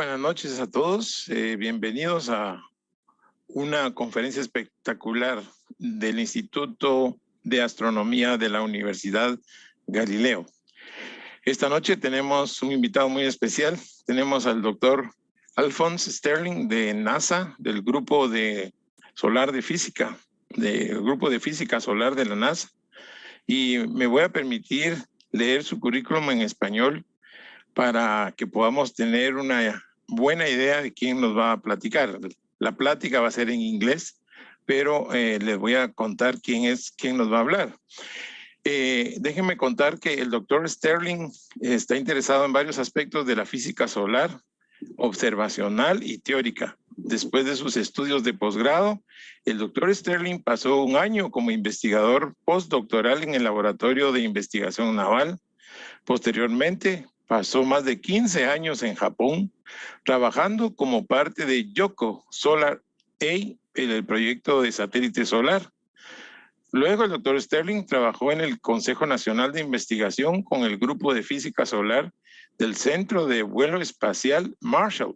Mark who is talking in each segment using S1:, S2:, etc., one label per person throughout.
S1: buenas noches a todos. Bienvenidos a una conferencia espectacular del Instituto de Astronomía de la Universidad Galileo. Esta noche tenemos un invitado muy especial. Tenemos al doctor Alphonse Sterling de NASA, del grupo de solar de física, del grupo de física solar de la NASA. Y me voy a permitir leer su currículum en español para que podamos tener una buena idea de quién nos va a platicar. La plática va a ser en inglés, pero les voy a contar quién nos va a hablar. Déjenme contar que el doctor Sterling está interesado en varios aspectos de la física solar, observacional y teórica. Después de sus estudios de posgrado, el doctor Sterling pasó un año como investigador postdoctoral en el Laboratorio de Investigación Naval. Posteriormente, pasó más de 15 años en Japón, trabajando como parte de Yokowo Solar A, en el proyecto de satélite solar. Luego, el doctor Sterling trabajó en el Consejo Nacional de Investigación con el Grupo de Física Solar del Centro de Vuelo Espacial Marshall,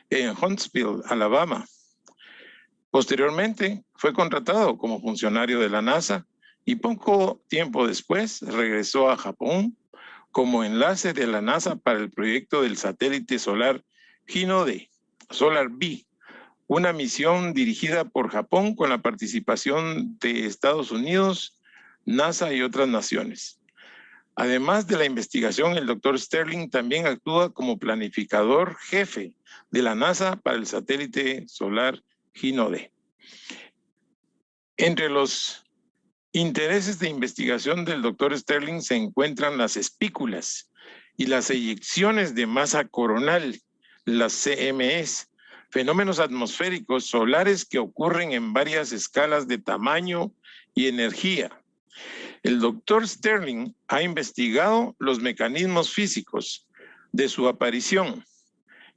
S1: en Huntsville, Alabama. Posteriormente, fue contratado como funcionario de la NASA y poco tiempo después regresó a Japón como enlace de la NASA para el proyecto del satélite solar Hinode, Solar B, una misión dirigida por Japón con la participación de Estados Unidos, NASA y otras naciones. Además de la investigación, el doctor Sterling también actúa como planificador jefe de la NASA para el satélite solar Hinode. Entre los intereses de investigación del doctor Sterling se encuentran las espículas y las eyecciones de masa coronal, las CMS, fenómenos atmosféricos solares que ocurren en varias escalas de tamaño y energía. El doctor Sterling ha investigado los mecanismos físicos de su aparición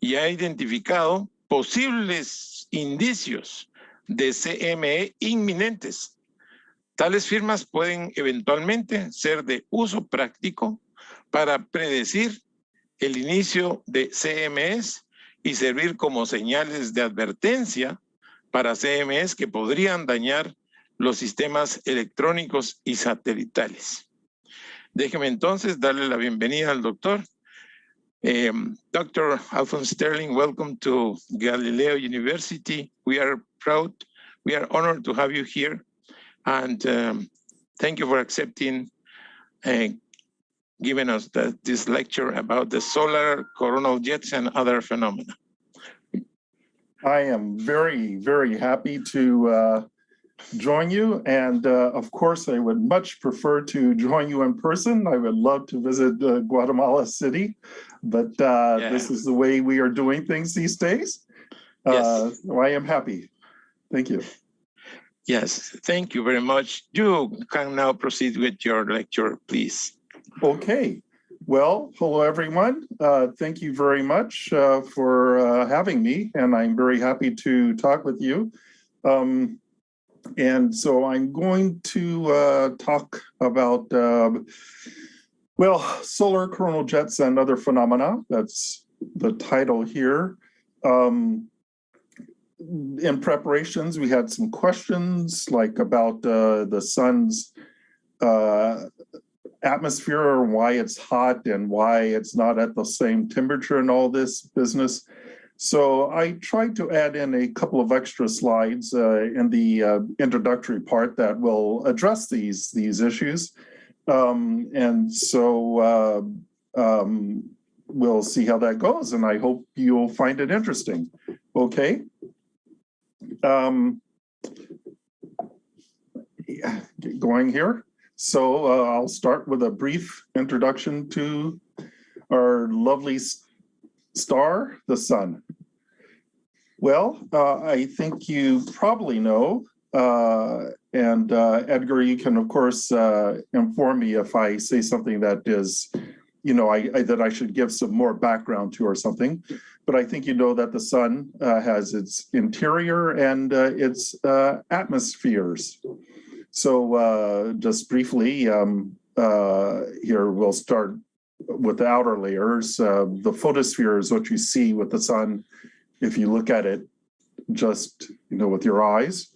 S1: y ha identificado posibles indicios de CME inminentes. Tales firmas pueden eventualmente ser de uso práctico para predecir el inicio de CMEs y servir como señales de advertencia para CMEs que podrían dañar los sistemas electrónicos y satelitales. Déjeme entonces darle la bienvenida al doctor. Dr. Alphonse Sterling, welcome to Galileo University. We are honored to have you here. And thank you for accepting giving us this lecture about the solar coronal jets and other phenomena.
S2: I am very, very happy to join you. And of course, I would much prefer to join you in person. I would love to visit Guatemala City, but This is the way we are doing things these days.
S1: Yes.
S2: So I am happy. Thank you.
S1: Yes, thank you very much. You can now proceed with your lecture, please.
S2: Okay. Well, hello, everyone. Thank you very much for having me, and I'm very happy to talk with you. And so I'm going to talk about, solar coronal jets and other phenomena. That's the title here. In preparations, we had some questions like about the sun's atmosphere, or why it's hot and why it's not at the same temperature and all this business. So I tried to add in a couple of extra slides in the introductory part that will address these issues. And so we'll see how that goes, and I hope you'll find it interesting. Okay. Get going here. So I'll start with a brief introduction to our lovely star, the sun. Well, I think you probably know, and Edgar, you can of course inform me if I say something that is, that I should give some more background to or something. But I think you know that the sun has its interior and its atmospheres. So just briefly, here we'll start with the outer layers. The photosphere is what you see with the sun if you look at it just, with your eyes.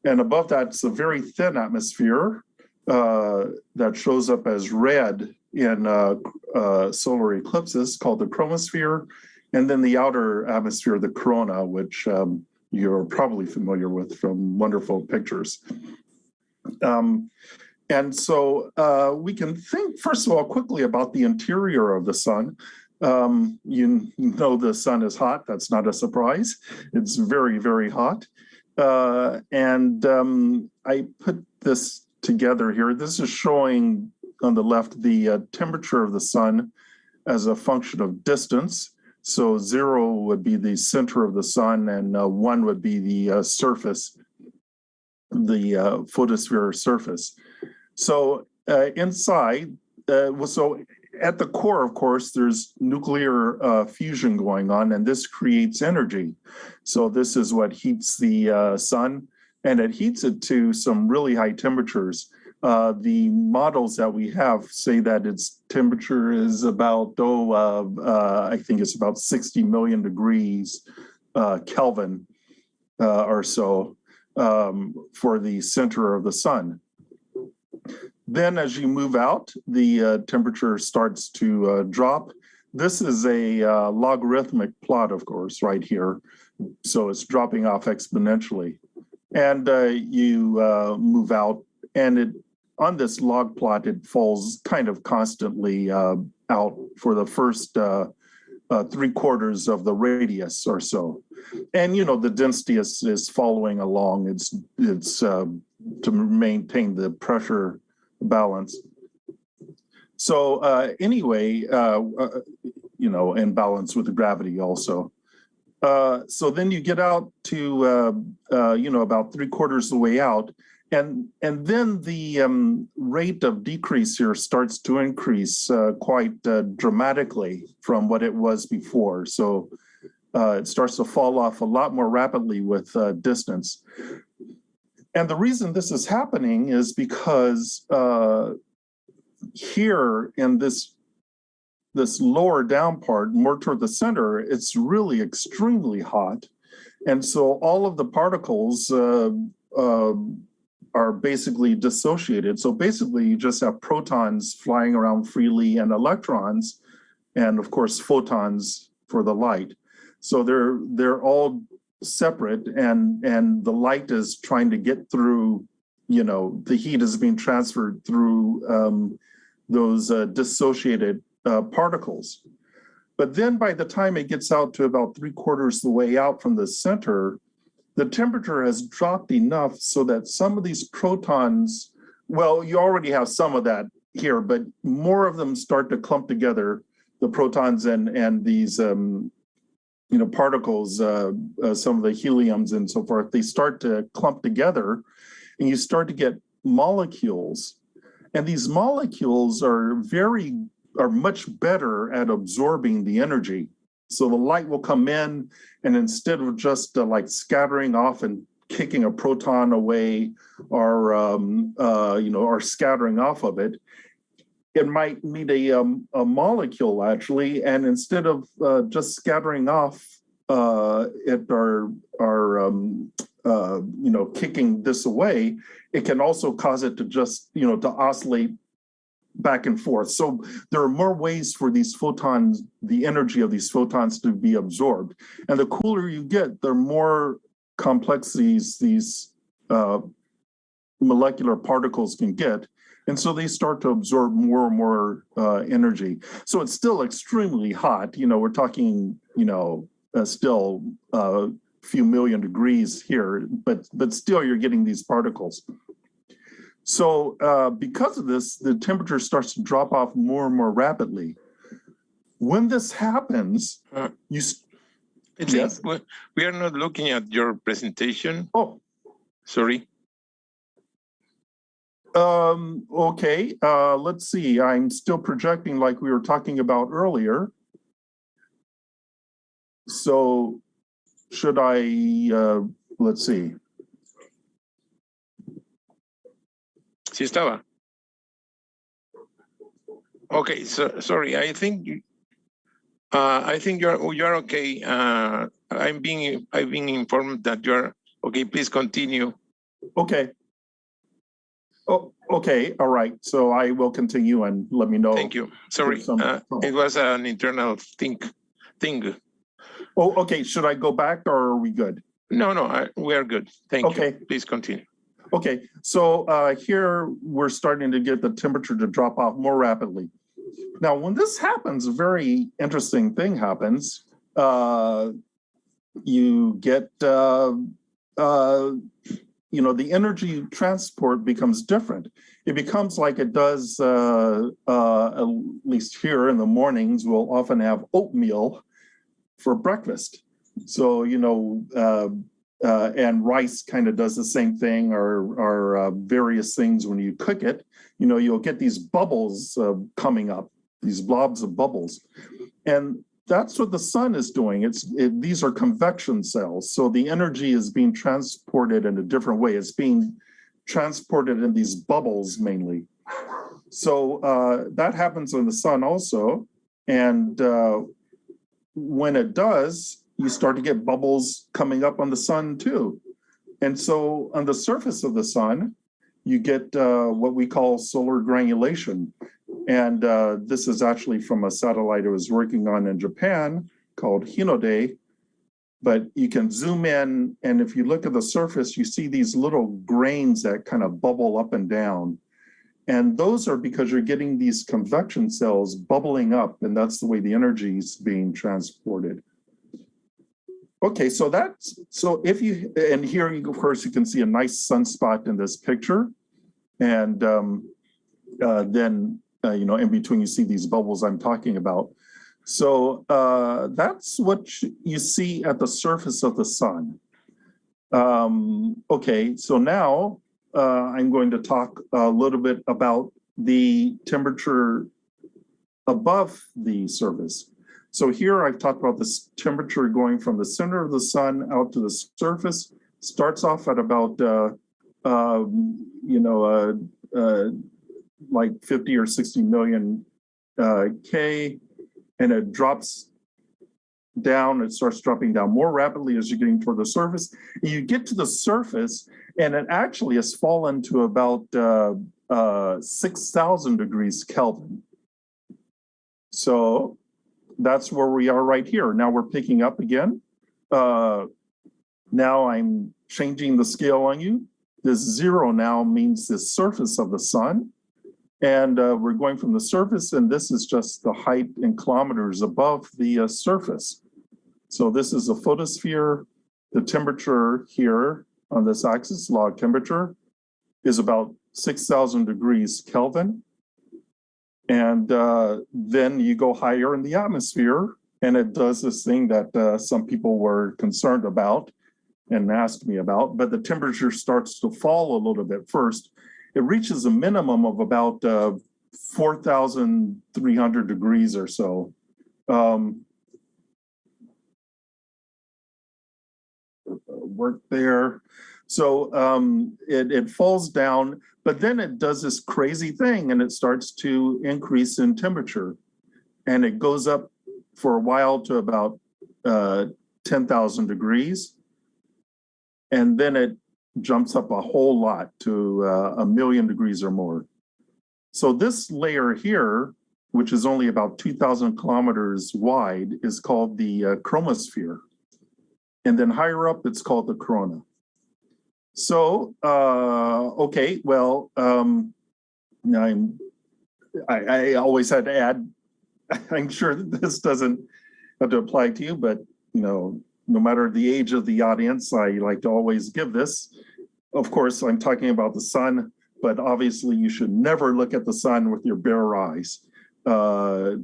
S2: And above that's a very thin atmosphere that shows up as red in solar eclipses called the chromosphere. And then the outer atmosphere, the corona, which you're probably familiar with from wonderful pictures. And so we can think, first of all, quickly about the interior of the sun. You know the sun is hot. That's not a surprise. It's very, very hot. And I put this together here. This is showing on the left the temperature of the sun as a function of distance. So 0 would be the center of the sun, and 1 would be the surface, the photosphere surface. So inside, so at the core, of course, there's nuclear fusion going on, and this creates energy. So this is what heats the sun, and it heats it to some really high temperatures. The models that we have say that its temperature is about, I think it's about 60 million degrees Kelvin or so for the center of the sun. Then as you move out, the temperature starts to drop. This is a logarithmic plot, of course, right here. So it's dropping off exponentially. And you move out, and on this log plot, it falls kind of constantly out for the first 3/4 of the radius or so. And, the density is following along. It's to maintain the pressure balance. So anyway, in balance with the gravity also. So then you get out to, about 3/4 of the way out. And then the rate of decrease here starts to increase quite dramatically from what it was before. So it starts to fall off a lot more rapidly with distance. And the reason this is happening is because here in this lower down part, more toward the center, it's really extremely hot. And so all of the particles are basically dissociated. So basically you just have protons flying around freely and electrons, and of course photons for the light. So they're all separate, and the light is trying to get through, the heat is being transferred through those dissociated particles. But then by the time it gets out to about 3/4 the way out from the center, the temperature has dropped enough so that some of these protons, well, you already have some of that here, but more of them start to clump together, the protons and these particles, some of the heliums and so forth, they start to clump together, and you start to get molecules. And these molecules are much better at absorbing the energy. So the light will come in, and instead of just like scattering off and kicking a proton away or scattering off of it, it might meet a molecule actually, and instead of just scattering off kicking this away, it can also cause it to just to oscillate back and forth. So there are more ways for these photons, the energy of these photons, to be absorbed. And the cooler you get, the more complex these molecular particles can get. And so they start to absorb more and more energy. So it's still extremely hot. We're talking, still a few million degrees here, but still you're getting these particles. So because of this, the temperature starts to drop off more and more rapidly. When this happens,
S1: yes? We are not looking at your presentation.
S2: Oh,
S1: sorry.
S2: Okay, let's see. I'm still projecting like we were talking about earlier. So should I, let's see.
S1: Sí estaba. Okay, so sorry, I think you're okay. I've been informed that you're okay. Please continue.
S2: Okay. Oh, okay. All right. So I will continue and let me know.
S1: Thank you. Sorry, it was an internal thing.
S2: Oh, okay. Should I go back or are we good?
S1: No, we are good. Thank you. Please continue.
S2: Okay. So here we're starting to get the temperature to drop off more rapidly. Now, when this happens, a very interesting thing happens. You get, the energy transport becomes different. It becomes like it does, at least here in the mornings, we'll often have oatmeal for breakfast. So, and rice kind of does the same thing, or various things when you cook it. You'll get these bubbles coming up, these blobs of bubbles. And that's what the sun is doing. These are convection cells. So the energy is being transported in a different way. It's being transported in these bubbles mainly. So that happens in the sun also. And when it does, you start to get bubbles coming up on the sun too. And so on the surface of the sun, you get what we call solar granulation. And this is actually from a satellite I was working on in Japan called Hinode. But you can zoom in, and if you look at the surface, you see these little grains that kind of bubble up and down. And those are because you're getting these convection cells bubbling up, and that's the way the energy is being transported. Okay, so and here, of course, you can see a nice sunspot in this picture. And then, in between, you see these bubbles I'm talking about. So that's what you see at the surface of the sun. Okay, so now I'm going to talk a little bit about the temperature above the surface. So here I've talked about this temperature going from the center of the sun out to the surface. Starts off at about, like 50 or 60 million K, and it drops down. It starts dropping down more rapidly as you're getting toward the surface. And you get to the surface, and it actually has fallen to about 6,000 degrees Kelvin. So that's where we are right here. Now we're picking up again. Now I'm changing the scale on you. This 0 now means the surface of the sun. And we're going from the surface, and this is just the height in kilometers above the surface. So this is a photosphere. The temperature here on this axis, log temperature, is about 6,000 degrees Kelvin. And then you go higher in the atmosphere, and it does this thing that some people were concerned about and asked me about, but the temperature starts to fall a little bit first. It reaches a minimum of about 4,300 degrees or so. Work there. So it falls down, but then it does this crazy thing, and it starts to increase in temperature. And it goes up for a while to about 10,000 degrees. And then it jumps up a whole lot to 1,000,000 degrees or more. So this layer here, which is only about 2,000 kilometers wide, is called the chromosphere. And then higher up, it's called the corona. So, okay, well, I always had to add, I'm sure that this doesn't have to apply to you, but, no matter the age of the audience, I like to always give this. Of course, I'm talking about the sun, but obviously you should never look at the sun with your bare eyes. The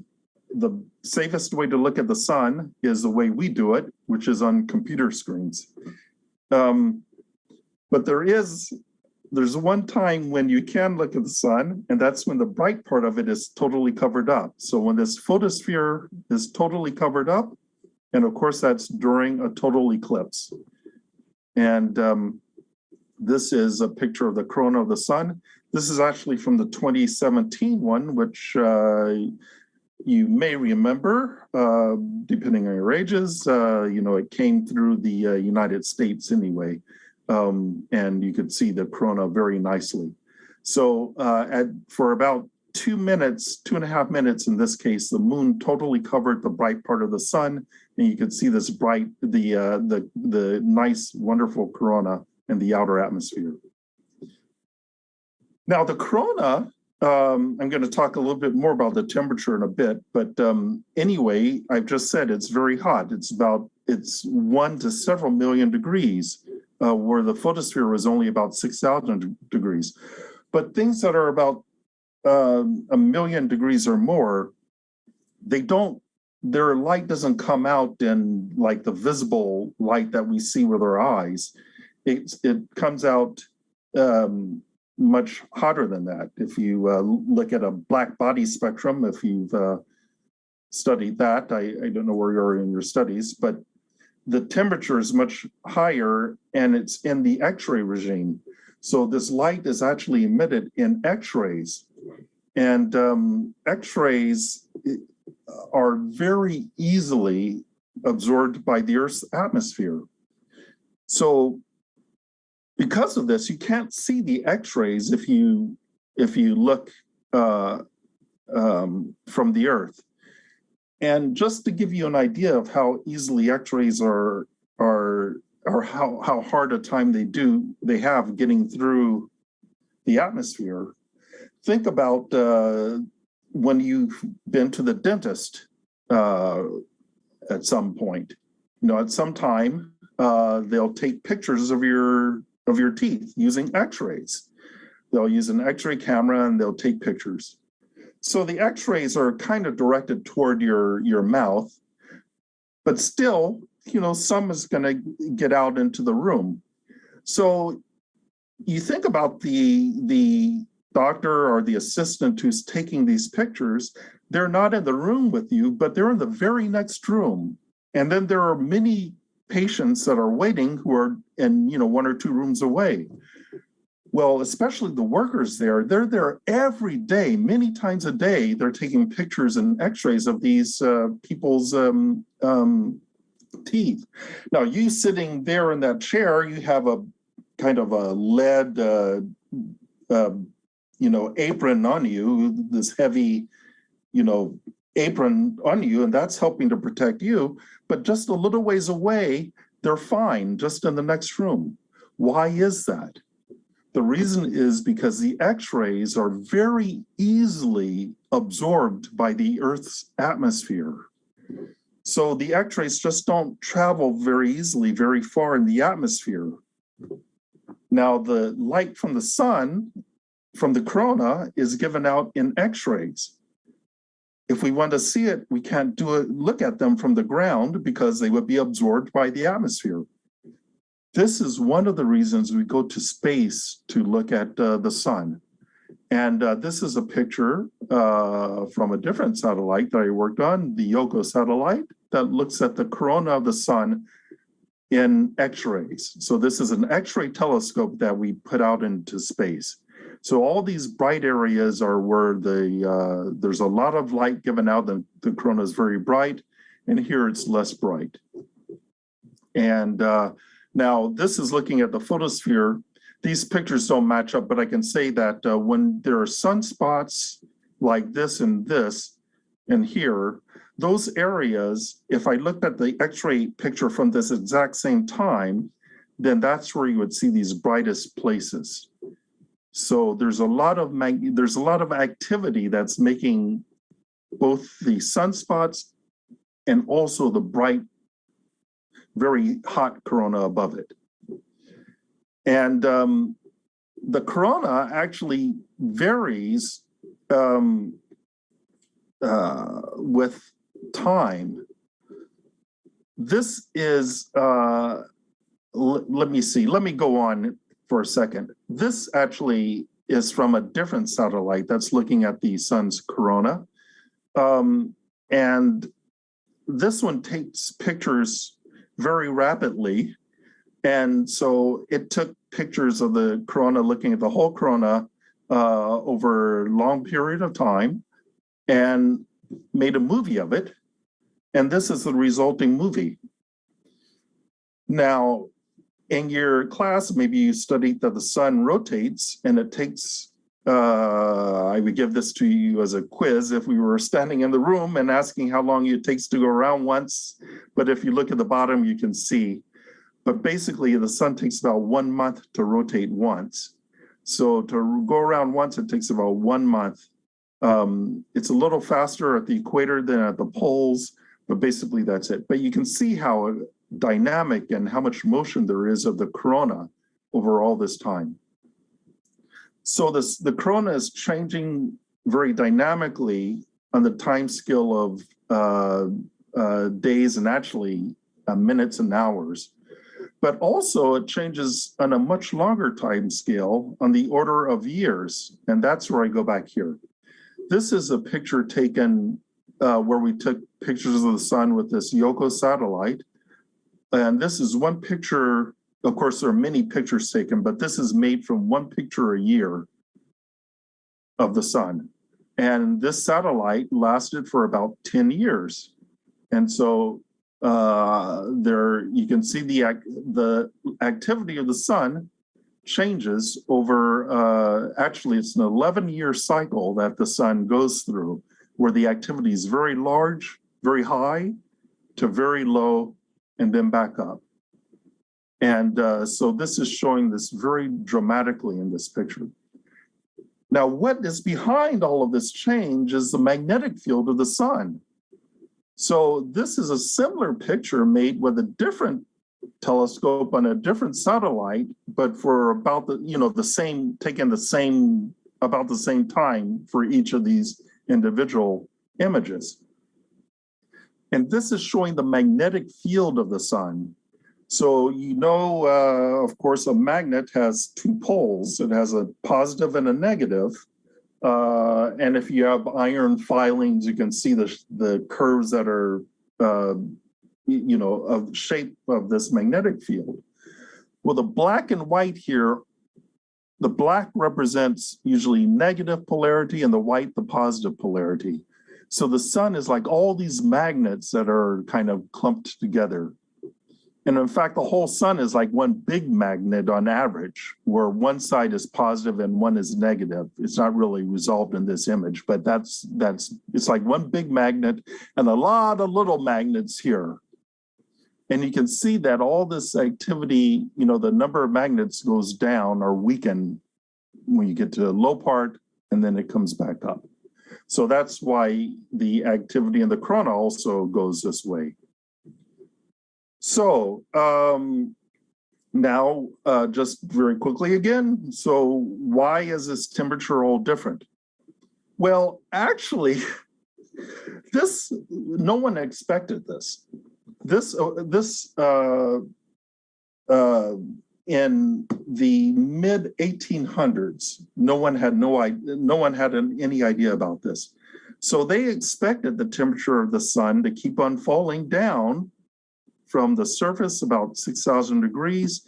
S2: safest way to look at the sun is the way we do it, which is on computer screens. But there's one time when you can look at the sun, and that's when the bright part of it is totally covered up. So when this photosphere is totally covered up, and of course that's during a total eclipse. And this is a picture of the corona of the sun. This is actually from the 2017 one, which you may remember, depending on your ages. It came through the United States anyway, and you could see the corona very nicely. So for about 2 minutes, 2.5 minutes in this case, the moon totally covered the bright part of the sun, and you could see this bright, the nice, wonderful corona in the outer atmosphere. Now the corona, I'm going to talk a little bit more about the temperature in a bit, but anyway, I've just said it's very hot. It's 1 to several million degrees, where the photosphere was only about 6,000 degrees. But things that are about 1 million degrees or more, their light doesn't come out in like the visible light that we see with our eyes. It comes out much hotter than that. If you look at a black body spectrum, if you've studied that, I don't know where you are in your studies, but the temperature is much higher and it's in the X-ray regime. So this light is actually emitted in X-rays. And X-rays are very easily absorbed by the Earth's atmosphere. So because of this, you can't see the X-rays if you look from the Earth. And just to give you an idea of how easily X-rays are how hard a time they have getting through the atmosphere, think about when you've been to the dentist at some point. At some time, they'll take pictures of your teeth using X-rays. They'll use an X-ray camera and they'll take pictures. So the X-rays are kind of directed toward your mouth, but still, some is going to get out into the room. So you think about the doctor or the assistant who's taking these pictures. They're not in the room with you, but they're in the very next room. And then there are many patients that are waiting who are in 1 or 2 rooms away. Well, especially the workers they're there every day, many times a day. They're taking pictures and X-rays of these people's teeth. Now, you sitting there in that chair, you have a kind of a lead, apron on you, this heavy, apron on you, and that's helping to protect you. But just a little ways away, they're fine, just in the next room. Why is that? The reason is because the X-rays are very easily absorbed by the Earth's atmosphere. So the X-rays just don't travel very easily, very far in the atmosphere. Now, the light from the sun, from the corona, is given out in X-rays. If we want to see it, we can't look at them from the ground because they would be absorbed by the atmosphere. This is one of the reasons we go to space to look at the sun. And this is a picture from a different satellite that I worked on, the Yogo satellite, that looks at the corona of the sun in X-rays. So this is an X-ray telescope that we put out into space. So all these bright areas are where there's a lot of light given out. The corona is very bright, and here it's less bright. And now this is looking at the photosphere. These pictures don't match up, but I can say that when there are sunspots like this and here, those areas, if I looked at the X-ray picture from this exact same time, then that's where you would see these brightest places. So there's a lot of activity that's making both the sunspots and also the bright, very hot corona above it. And the corona actually varies with time. This is, let me see, let me go on for a second. This actually is from a different satellite that's looking at the sun's corona. And this one takes pictures very rapidly. And so it took pictures of the corona, looking at the whole corona over a long period of time and made a movie of it. And this is the resulting movie. Now, in your class, maybe you studied that the sun rotates and it takes, I would give this to you as a quiz if we were standing in the room and asking how long it takes to go around once. But if you look at the bottom, you can see. But basically, the sun takes about 1 month to rotate once. So to go around once, it takes about 1 month. It's a little faster at the equator than at the poles, but basically that's it. But you can see how dynamic and how much motion there is of the corona over all this time. So the corona is changing very dynamically on the time scale of days and actually minutes and hours. But also it changes on a much longer time scale on the order of years. And that's where I go back here. This is a picture taken where we took pictures of the sun with this Yoko satellite. And this is one picture. Of course, there are many pictures taken, but this is made from one picture a year of the sun. And this satellite lasted for about 10 years. And so there you can see the activity of the sun changes over, actually it's an 11-year cycle that the sun goes through, where the activity is very large, very high, to very low, and then back up. And so this is showing this very dramatically in this picture. Now, what is behind all of this change is the magnetic field of the sun. So this is a similar picture made with a different telescope on a different satellite, but for about the same, taken the same, about the same time for each of these individual images. And this is showing the magnetic field of the sun. So, of course, a magnet has two poles. It has a positive and a negative. And if you have iron filings, you can see the curves that are, of shape of this magnetic field. Well, the black and white here, the black represents usually negative polarity and the white, the positive polarity. So the sun is like all these magnets that are kind of clumped together. And in fact, the whole sun is like one big magnet on average, where one side is positive and one is negative. It's not really resolved in this image, but it's like one big magnet and a lot of little magnets here. And you can see that all this activity, the number of magnets goes down or weaken when you get to the low part, and then it comes back up. So that's why the activity in the corona also goes this way. So now just very quickly again, so why is this temperature all different? Well, actually, no one expected this. In the mid 1800s, no one had any idea about this. So they expected the temperature of the sun to keep on falling down from the surface about 6,000 degrees.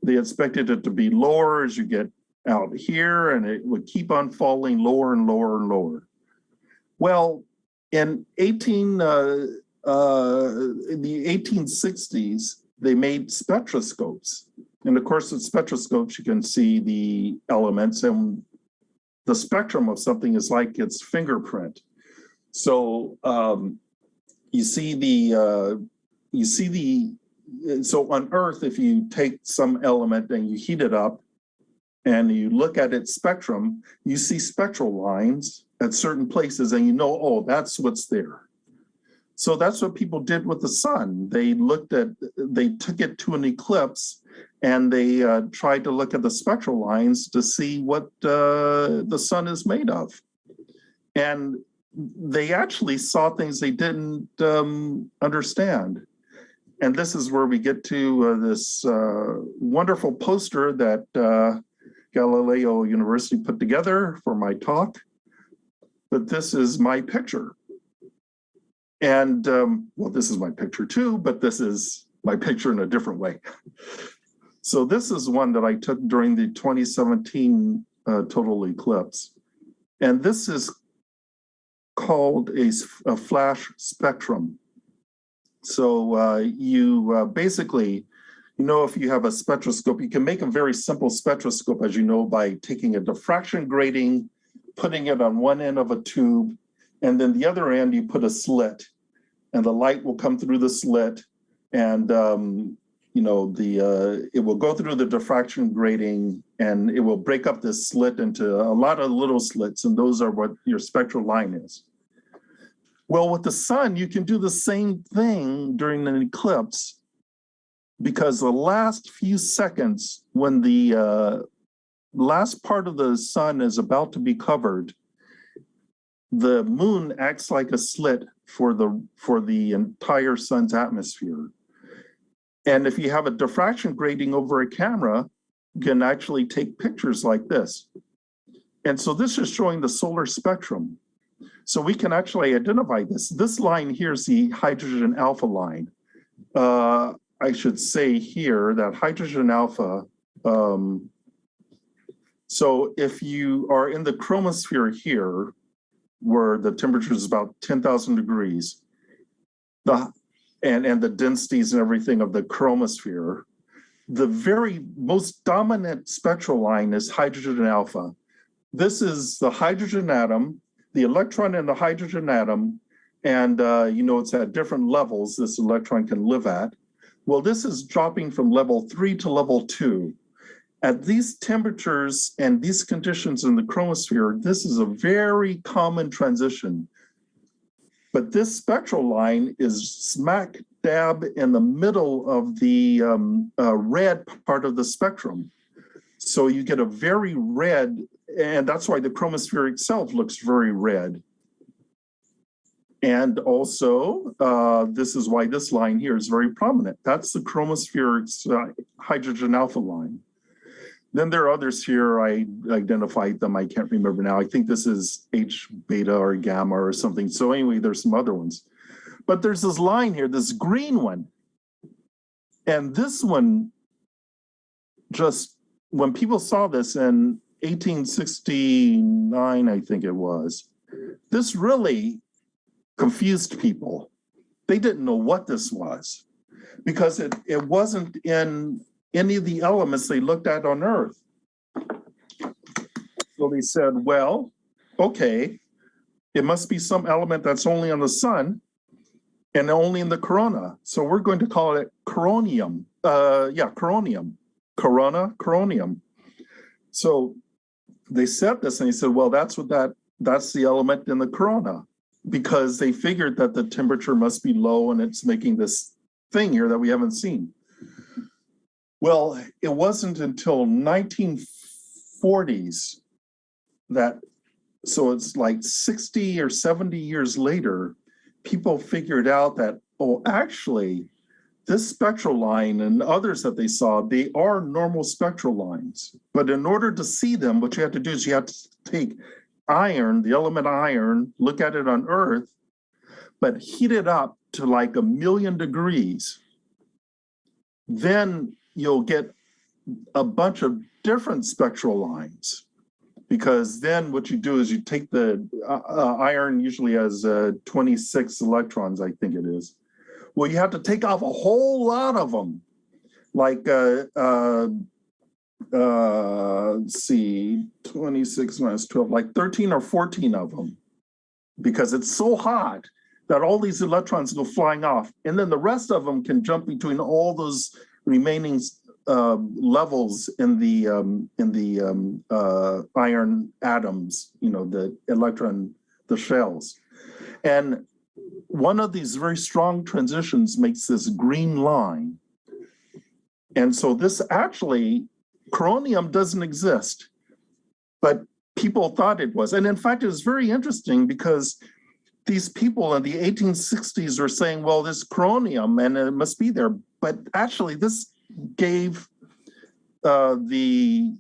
S2: They expected it to be lower as you get out here, and it would keep on falling lower and lower and lower. Well, in the 1860s, they made spectroscopes. And of course, with spectroscopes, you can see the elements, and the spectrum of something is like its fingerprint. So so on Earth, if you take some element and you heat it up and you look at its spectrum, you see spectral lines at certain places and oh, that's what's there. So that's what people did with the sun. They took it to an eclipse and they tried to look at the spectral lines to see what the sun is made of. And they actually saw things they didn't understand. And this is where we get to this wonderful poster that Galileo University put together for my talk. But this is my picture. And well, this is my picture too, but this is my picture in a different way. So this is one that I took during the 2017 total eclipse. And this is called a flash spectrum. So you basically, if you have a spectroscope, you can make a very simple spectroscope, as you know, by taking a diffraction grating, putting it on one end of a tube, and then the other end you put a slit, and the light will come through the slit, and it will go through the diffraction grating, and it will break up this slit into a lot of little slits, and those are what your spectral line is. Well, with the sun, you can do the same thing during an eclipse, because the last few seconds, when the last part of the sun is about to be covered, the moon acts like a slit for the entire sun's atmosphere. And if you have a diffraction grating over a camera, you can actually take pictures like this. And so this is showing the solar spectrum. So we can actually identify this. This line here is the hydrogen alpha line. I should say here that hydrogen alpha, so if you are in the chromosphere here, where the temperature is about 10,000 degrees, and the densities and everything of the chromosphere, the very most dominant spectral line is hydrogen alpha. This is the hydrogen atom, the electron in the hydrogen atom, and it's at different levels this electron can live at. Well, this is dropping from level 3 to level 2. At these temperatures and these conditions in the chromosphere, this is a very common transition. But this spectral line is smack dab in the middle of the red part of the spectrum. So you get a very red, and that's why the chromosphere itself looks very red. And also, this is why this line here is very prominent. That's the chromosphere's hydrogen alpha line. Then there are others here. I identified them. I can't remember now. I think this is H beta or gamma or something. So anyway, there's some other ones. But there's this line here, this green one. And this one, just when people saw this in 1869, I think it was, this really confused people. They didn't know what this was, because it wasn't in any of the elements they looked at on Earth. So they said, well, okay, it must be some element that's only on the sun and only in the corona. So we're going to call it coronium. Coronium. Corona, coronium. So they said this and they said, well, that's the element in the corona, because they figured that the temperature must be low and it's making this thing here that we haven't seen. Well, it wasn't until 1940s so it's like 60 or 70 years later, people figured out that, oh, actually, this spectral line and others that they saw, they are normal spectral lines. But in order to see them, what you have to do is you have to take iron, the element iron, look at it on Earth, but heat it up to like 1,000,000 degrees. Then you'll get a bunch of different spectral lines, because then what you do is you take the iron usually has 26 electrons, I think it is. Well, you have to take off a whole lot of them, like let's see, 26 minus 12, like 13 or 14 of them, because it's so hot that all these electrons go flying off, and then the rest of them can jump between all those remaining levels in the iron atoms, the electron, the shells. And one of these very strong transitions makes this green line. And so this actually, coronium doesn't exist, but people thought it was. And in fact, it was very interesting, because these people in the 1860s were saying, well, this coronium and it must be there. But actually this gave the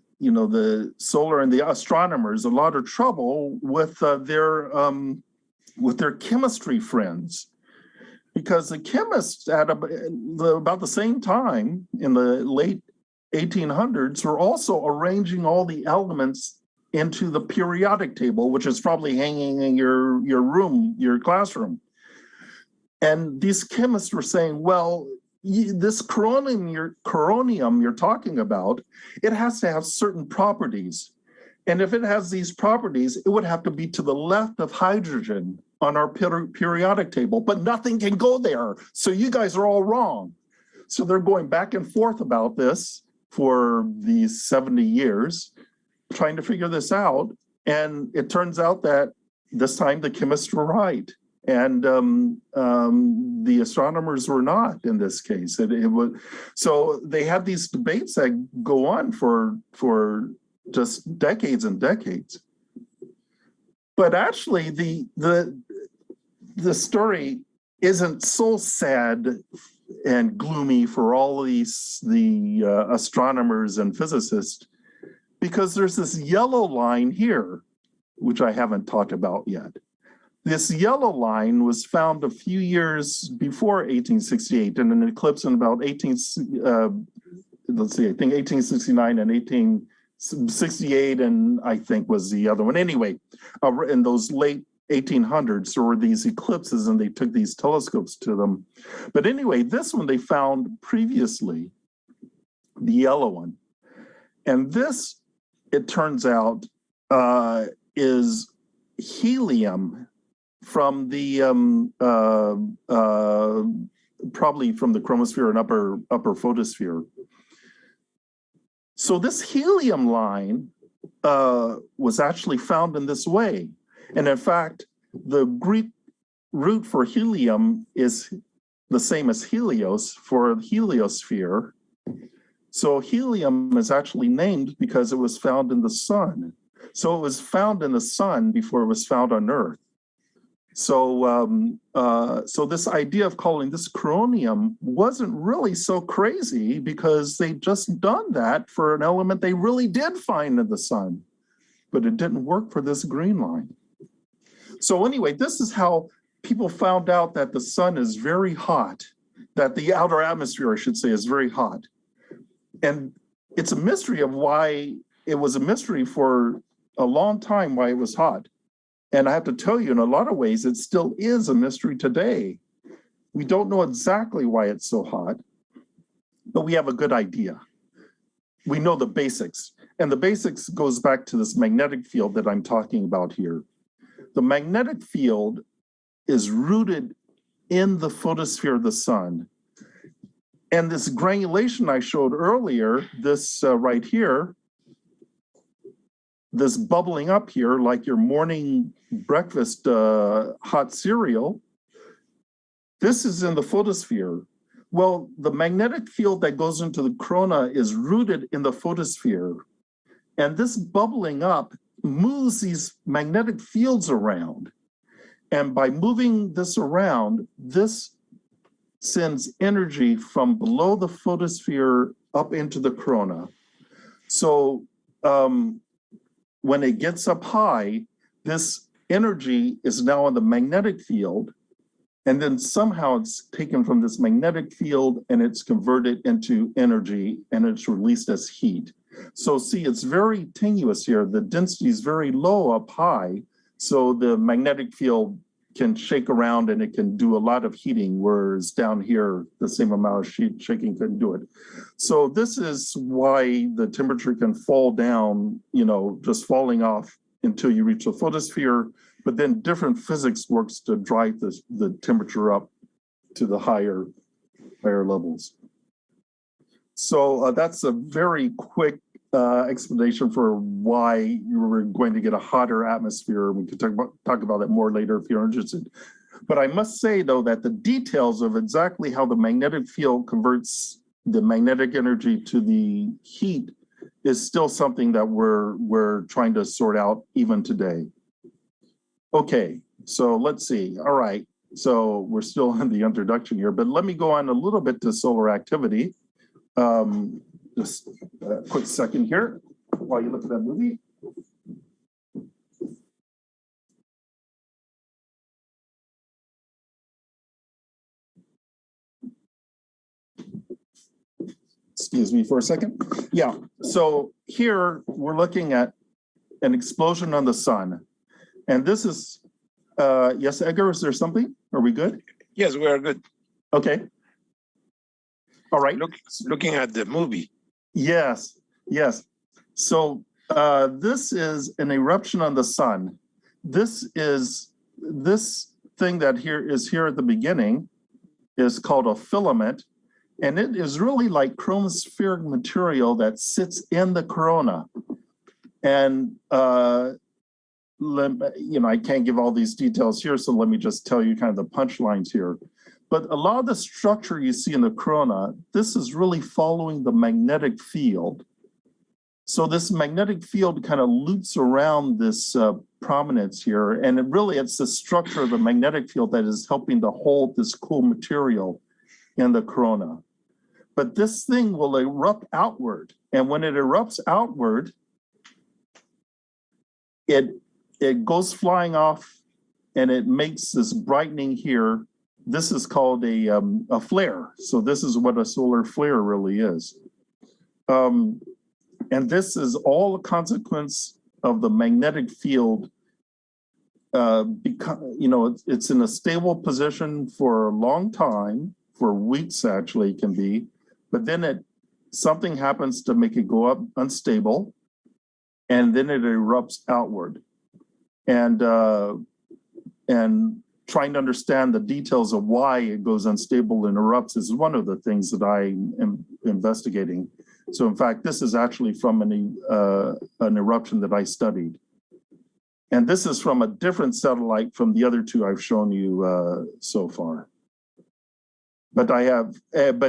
S2: solar and the astronomers a lot of trouble with their chemistry friends, because the chemists at about the same time in the late 1800s were also arranging all the elements into the periodic table, which is probably hanging in your room, your classroom. And these chemists were saying, well, this coronium you're talking about, it has to have certain properties. And if it has these properties, it would have to be to the left of hydrogen on our periodic table, but nothing can go there. So you guys are all wrong. So they're going back and forth about this for these 70 years, trying to figure this out. And it turns out that this time the chemists were right. And the astronomers were not in this case. It was, so they had these debates that go on for just decades and decades. But actually, the story isn't so sad and gloomy for all the astronomers and physicists, because there's this yellow line here, which I haven't talked about yet. This yellow line was found a few years before 1868 in an eclipse in about 1869 and 1868, and I think was the other one. Anyway, in those late 1800s, there were these eclipses and they took these telescopes to them. But anyway, this one they found previously, the yellow one. And this, it turns out, is helium from the probably from the chromosphere and upper photosphere. So this helium line was actually found in this way. And in fact, the Greek root for helium is the same as Helios for heliosphere. So helium is actually named because it was found in the sun. So it was found in the sun before it was found on Earth. So, so this idea of calling this coronium wasn't really so crazy, because they just done that for an element they really did find in the sun, but it didn't work for this green line. So anyway, this is how people found out that the sun is very hot, that the outer atmosphere, I should say, is very hot. And it's a mystery of why it was a mystery for a long time, why it was hot. And I have to tell you, in a lot of ways, it still is a mystery today. We don't know exactly why it's so hot, but we have a good idea. We know the basics. And the basics goes back to this magnetic field that I'm talking about here. The magnetic field is rooted in the photosphere of the sun. And this granulation I showed earlier, this right here, this bubbling up here, like your morning breakfast hot cereal, this is in the photosphere. Well, the magnetic field that goes into the corona is rooted in the photosphere. And this bubbling up moves these magnetic fields around. And by moving this around, this sends energy from below the photosphere up into the corona. So when it gets up high, this energy is now in the magnetic field, and then somehow it's taken from this magnetic field and it's converted into energy and it's released as heat. So see, it's very tenuous here. The density is very low up high, so the magnetic field can shake around and it can do a lot of heating, whereas down here, the same amount of shaking couldn't do it. So this is why the temperature can fall down, you know, just falling off until you reach the photosphere, but then different physics works to drive the temperature up to the higher levels. So that's a very quick explanation for why you were going to get a hotter atmosphere. We could talk about that more later if you're interested. But I must say, though, that the details of exactly how the magnetic field converts the magnetic energy to the heat is still something that we're trying to sort out even today. Okay, so let's see. All right, so we're still in the introduction here, but let me go on a little bit to solar activity. Just a quick second here while you look at that movie. Excuse me for a second. Yeah, so here we're looking at an explosion on the sun. And this is, yes, Edgar, is there something? Are we good?
S1: Yes, we are good.
S2: Okay. All right.
S1: Looking at the movie.
S2: Yes, yes. So this is an eruption on the sun. This thing that is here at the beginning is called a filament, and it is really like chromospheric material that sits in the corona. And I can't give all these details here, so let me just tell you kind of the punchlines here. But a lot of the structure you see in the corona, this is really following the magnetic field. So this magnetic field kind of loops around this prominence here, and it's the structure of the magnetic field that is helping to hold this cool material in the corona. But this thing will erupt outward, and when it erupts outward, it goes flying off, and it makes this brightening here. This is called a flare. So this is what a solar flare really is. And this is all a consequence of the magnetic field. It's in a stable position for a long time, for weeks actually it can be, but then something happens to make it go up unstable, and then it erupts outward. And trying to understand the details of why it goes unstable and erupts is one of the things that I am investigating. So in fact, this is actually from an eruption that I studied. And this is from a different satellite from the other two I've shown you so far. But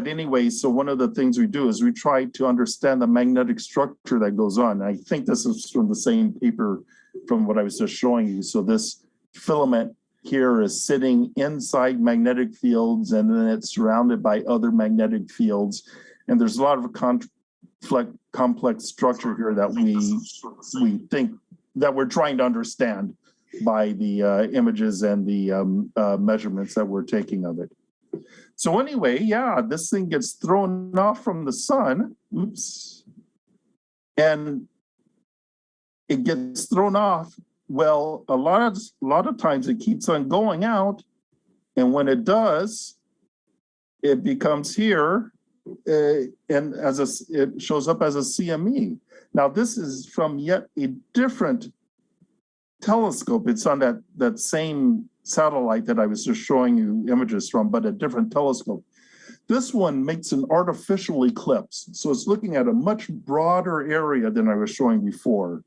S2: anyway, so one of the things we do is we try to understand the magnetic structure that goes on. I think this is from the same paper from what I was just showing you. So this filament here is sitting inside magnetic fields, and then it's surrounded by other magnetic fields. And there's a lot of complex structure here that we think that we're trying to understand by the images and the measurements that we're taking of it. So anyway, yeah, this thing gets thrown off from the sun. Oops. And it gets thrown off. Well, a lot of times it keeps on going out, and when it does, it becomes here, and it shows up as a CME. Now, this is from yet a different telescope. It's on that same satellite that I was just showing you images from, but a different telescope. This one makes an artificial eclipse, so it's looking at a much broader area than I was showing before.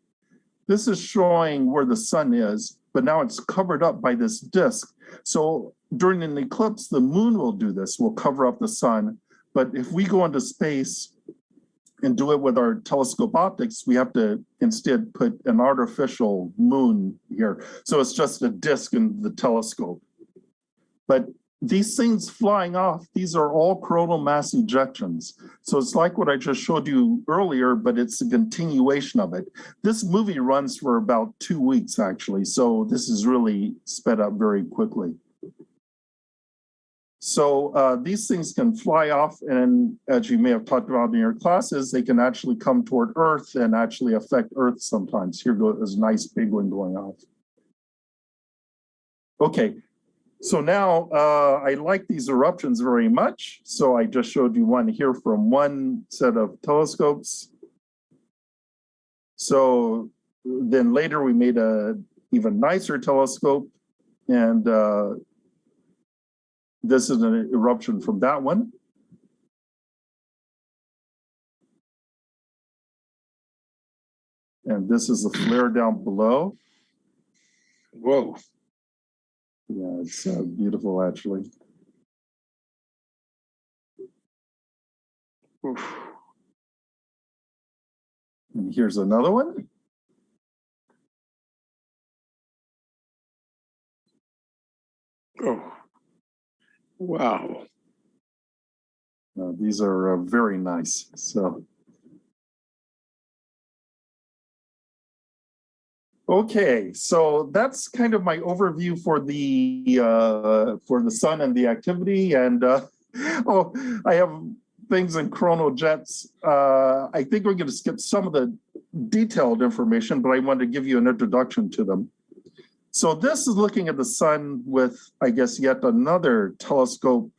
S2: This is showing where the sun is, but now it's covered up by this disk. So during an eclipse, the moon will do this, will cover up the sun. But if we go into space and do it with our telescope optics, we have to instead put an artificial moon here. So it's just a disk in the telescope. But these things flying off, these are all coronal mass ejections. So it's like what I just showed you earlier, but it's a continuation of it. This movie runs for about 2 weeks, actually. So this is really sped up very quickly. So these things can fly off, and as you may have talked about in your classes, they can actually come toward Earth and actually affect Earth sometimes. Here goes a nice big one going off. Okay. So now I like these eruptions very much. So I just showed you one here from one set of telescopes. So then later we made an even nicer telescope, and this is an eruption from that one. And this is the flare down below.
S1: Whoa.
S2: Yeah, it's beautiful, actually.
S1: Oof.
S2: And here's another one.
S1: Oh, wow.
S2: These are very nice. So, okay, so that's kind of my overview for the sun and the activity. And I have things in Coronal Jets. I think we're going to skip some of the detailed information, but I wanted to give you an introduction to them. So this is looking at the sun with, I guess, yet another telescope.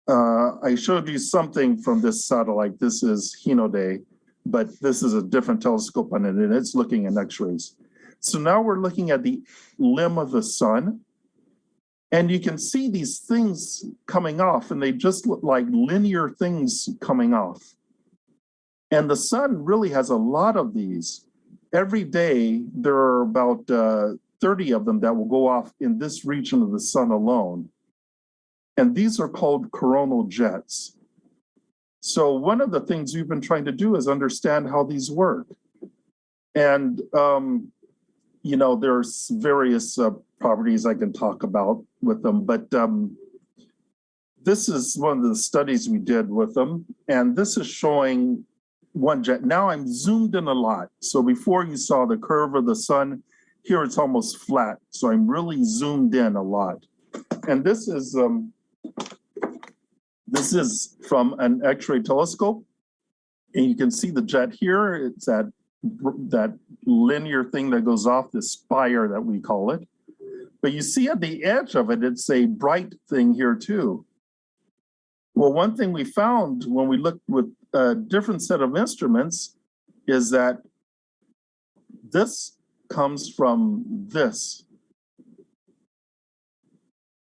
S2: I showed you something from this satellite. This is Hinode, but this is a different telescope on it, and it's looking at X-rays. So now we're looking at the limb of the sun, and you can see these things coming off, and they just look like linear things coming off. And the sun really has a lot of these. Every day, there are about 30 of them that will go off in this region of the sun alone. And these are called coronal jets. So one of the things we've been trying to do is understand how these work. And, you know, there's various properties I can talk about with them, but this is one of the studies we did with them. And this is showing one jet. Now I'm zoomed in a lot. So before you saw the curve of the sun, here it's almost flat. So I'm really zoomed in a lot. And this is from an X-ray telescope. And you can see the jet here. It's that linear thing that goes off, the spire that we call it. But you see at the edge of it, it's a bright thing here too. Well, one thing we found when we looked with a different set of instruments is that this comes from this.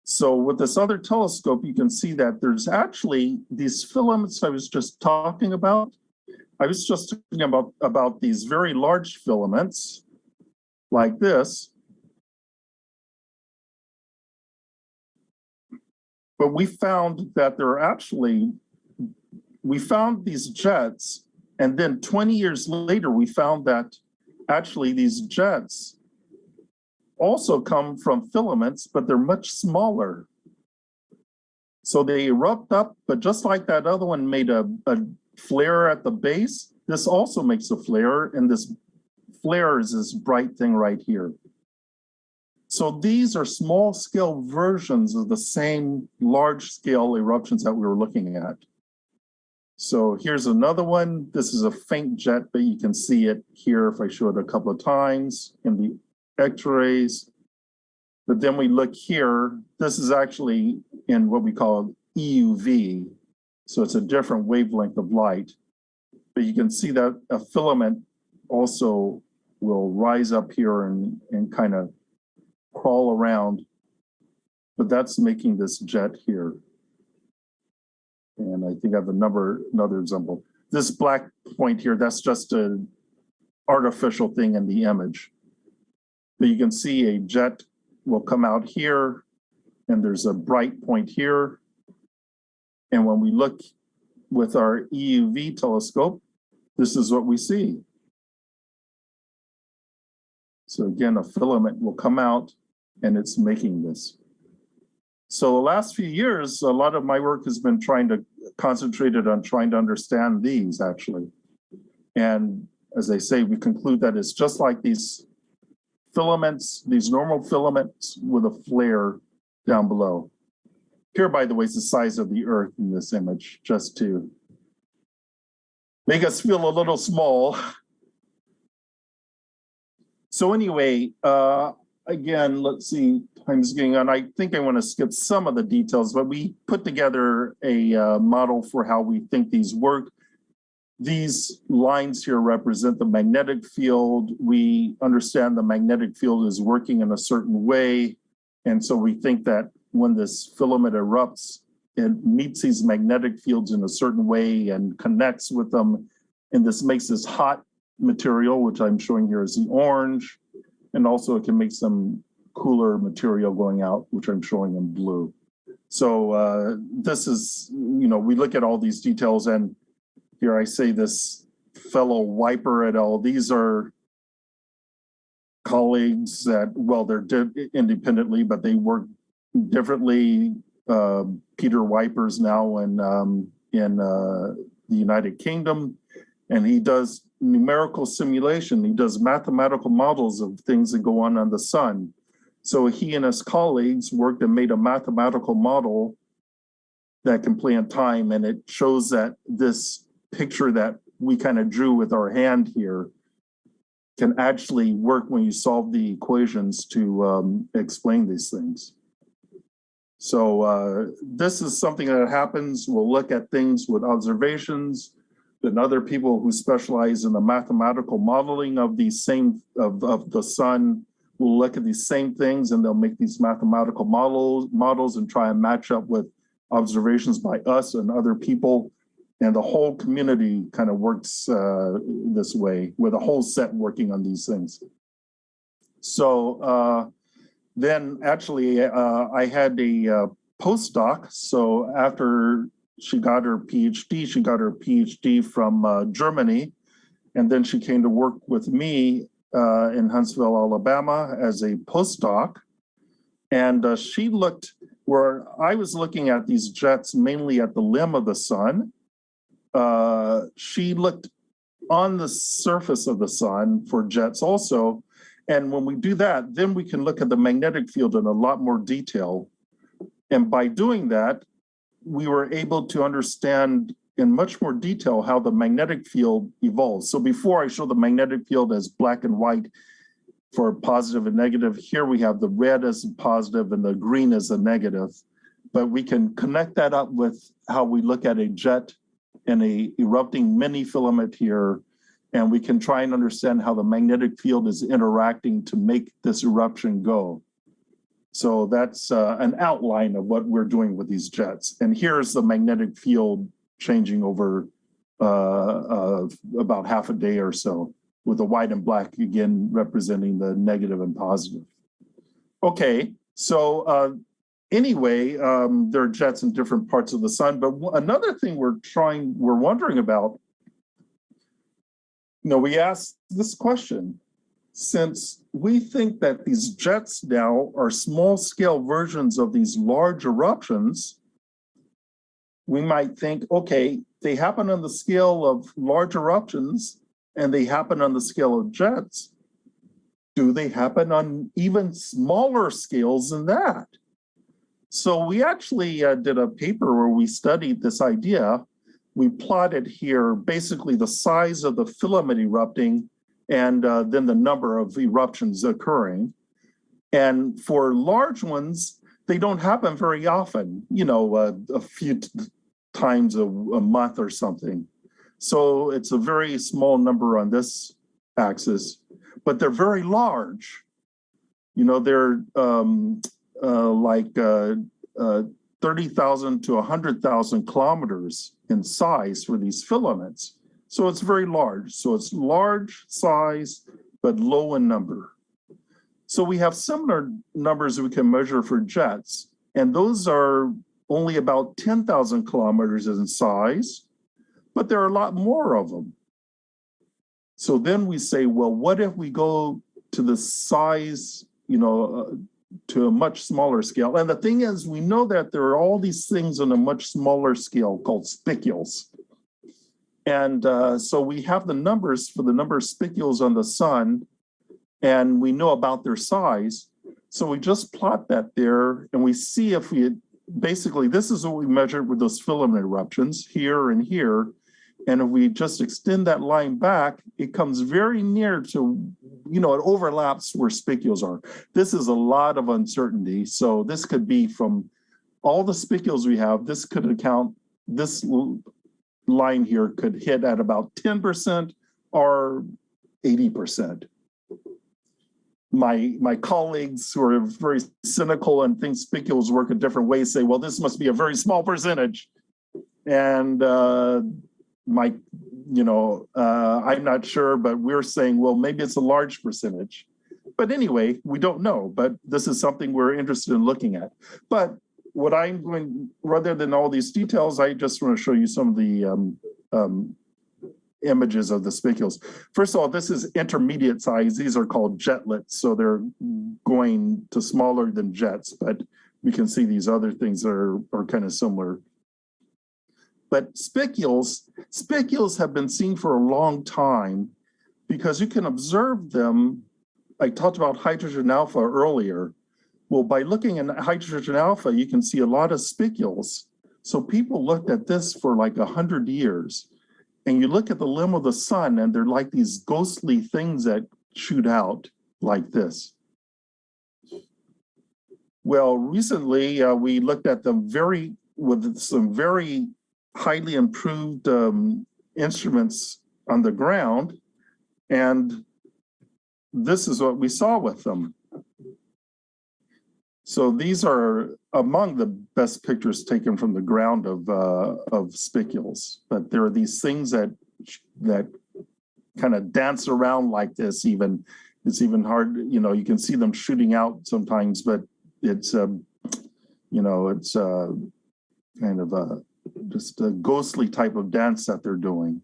S2: So with this other telescope, you can see that there's actually these filaments I was just talking about. I was just talking about these very large filaments like this. But we found that there are actually, we found these jets, and then 20 years later, we found that actually these jets also come from filaments, but they're much smaller. So they erupt up, but just like that other one made a flare at the base, this also makes a flare, and this flare is this bright thing right here. So these are small scale versions of the same large scale eruptions that we were looking at. So here's another one. This is a faint jet, but you can see it here if I show it a couple of times in the X-rays. But then we look here, this is actually in what we call EUV. So it's a different wavelength of light. But you can see that a filament also will rise up here and kind of crawl around, but that's making this jet here. And I think I have another example. This black point here, that's just an artificial thing in the image. But you can see a jet will come out here, and there's a bright point here. And when we look with our EUV telescope, this is what we see. So again, a filament will come out, and it's making this. So the last few years, a lot of my work has been concentrated on trying to understand these actually. And as I say, we conclude that it's just like these filaments, these normal filaments with a flare down below. Here, by the way, is the size of the Earth in this image, just to make us feel a little small. So anyway, again, let's see, time's getting on. I think I want to skip some of the details, but we put together a model for how we think these work. These lines here represent the magnetic field. We understand the magnetic field is working in a certain way. And so we think that when this filament erupts, it meets these magnetic fields in a certain way and connects with them. And this makes this hot material, which I'm showing here is the orange. And also it can make some cooler material going out, which I'm showing in blue. So this is, you know, we look at all these details, and here I say this fellow Wiper et al. These are colleagues that, well, they're independently, but they work differently. Peter Wiper's now in the United Kingdom, and he does numerical simulation. He does mathematical models of things that go on the sun. So he and his colleagues worked and made a mathematical model that can play in time, and it shows that this picture that we kind of drew with our hand here can actually work when you solve the equations to explain these things. So this is something that happens. We'll look at things with observations. Then other people who specialize in the mathematical modeling of these same of the sun will look at these same things, and they'll make these mathematical models and try and match up with observations by us and other people. And the whole community kind of works this way, with a whole set working on these things. So then actually I had a postdoc. So after she got her PhD from Germany, and then she came to work with me in Huntsville, Alabama as a postdoc. And she looked where I was looking at these jets mainly at the limb of the sun. She looked on the surface of the sun for jets also. And when we do that, then we can look at the magnetic field in a lot more detail. And by doing that, we were able to understand in much more detail how the magnetic field evolves. So before I show the magnetic field as black and white for positive and negative, here we have the red as a positive and the green as a negative. But we can connect that up with how we look at a jet and a erupting mini filament here, and we can try and understand how the magnetic field is interacting to make this eruption go. So that's an outline of what we're doing with these jets. And here's the magnetic field changing over about half a day or so, with the white and black again representing the negative and positive. Okay, so anyway, there are jets in different parts of the sun. But another thing we're wondering about, we asked this question. Since we think that these jets now are small-scale versions of these large eruptions, we might think, okay, they happen on the scale of large eruptions and they happen on the scale of jets. Do they happen on even smaller scales than that? So we actually did a paper where we studied this idea. We plotted here basically the size of the filament erupting and then the number of eruptions occurring. And for large ones, they don't happen very often, a few times a month or something. So it's a very small number on this axis, but they're very large. They're like 30,000 to 100,000 kilometers in size for these filaments. So it's very large. So it's large size, but low in number. So we have similar numbers we can measure for jets, and those are only about 10,000 kilometers in size, but there are a lot more of them. So then we say, well, what if we go to the size, to a much smaller scale? And the thing is, we know that there are all these things on a much smaller scale called spicules. And so we have the numbers for the number of spicules on the sun, and we know about their size. So we just plot that there, and we see if basically, this is what we measured with those filament eruptions here and here. And if we just extend that line back, it comes very near to, it overlaps where spicules are. This is a lot of uncertainty. So this could be from all the spicules we have, this could account, this line here could hit at about 10% or 80%. My colleagues who are very cynical and think spicules work in different ways say, well, this must be a very small percentage. And I'm not sure, but we're saying, well, maybe it's a large percentage. But anyway, we don't know, but this is something we're interested in looking at. But what I'm going, rather than all these details, I just want to show you some of the images of the spicules. First of all, this is intermediate size. These are called jetlets, so they're going to smaller than jets, but we can see these other things that are kind of similar. But spicules have been seen for a long time because you can observe them. I talked about hydrogen alpha earlier. Well, by looking at hydrogen alpha, you can see a lot of spicules. So people looked at this for like 100 years. and you look at the limb of the sun, and they're like these ghostly things that shoot out like this. Well, recently we looked at them with some very highly improved instruments on the ground, and this is what we saw with them. So these are among the best pictures taken from the ground of spicules, but there are these things that kind of dance around like this. Even it's even hard, you know, you can see them shooting out sometimes, but it's it's kind of just a ghostly type of dance that they're doing.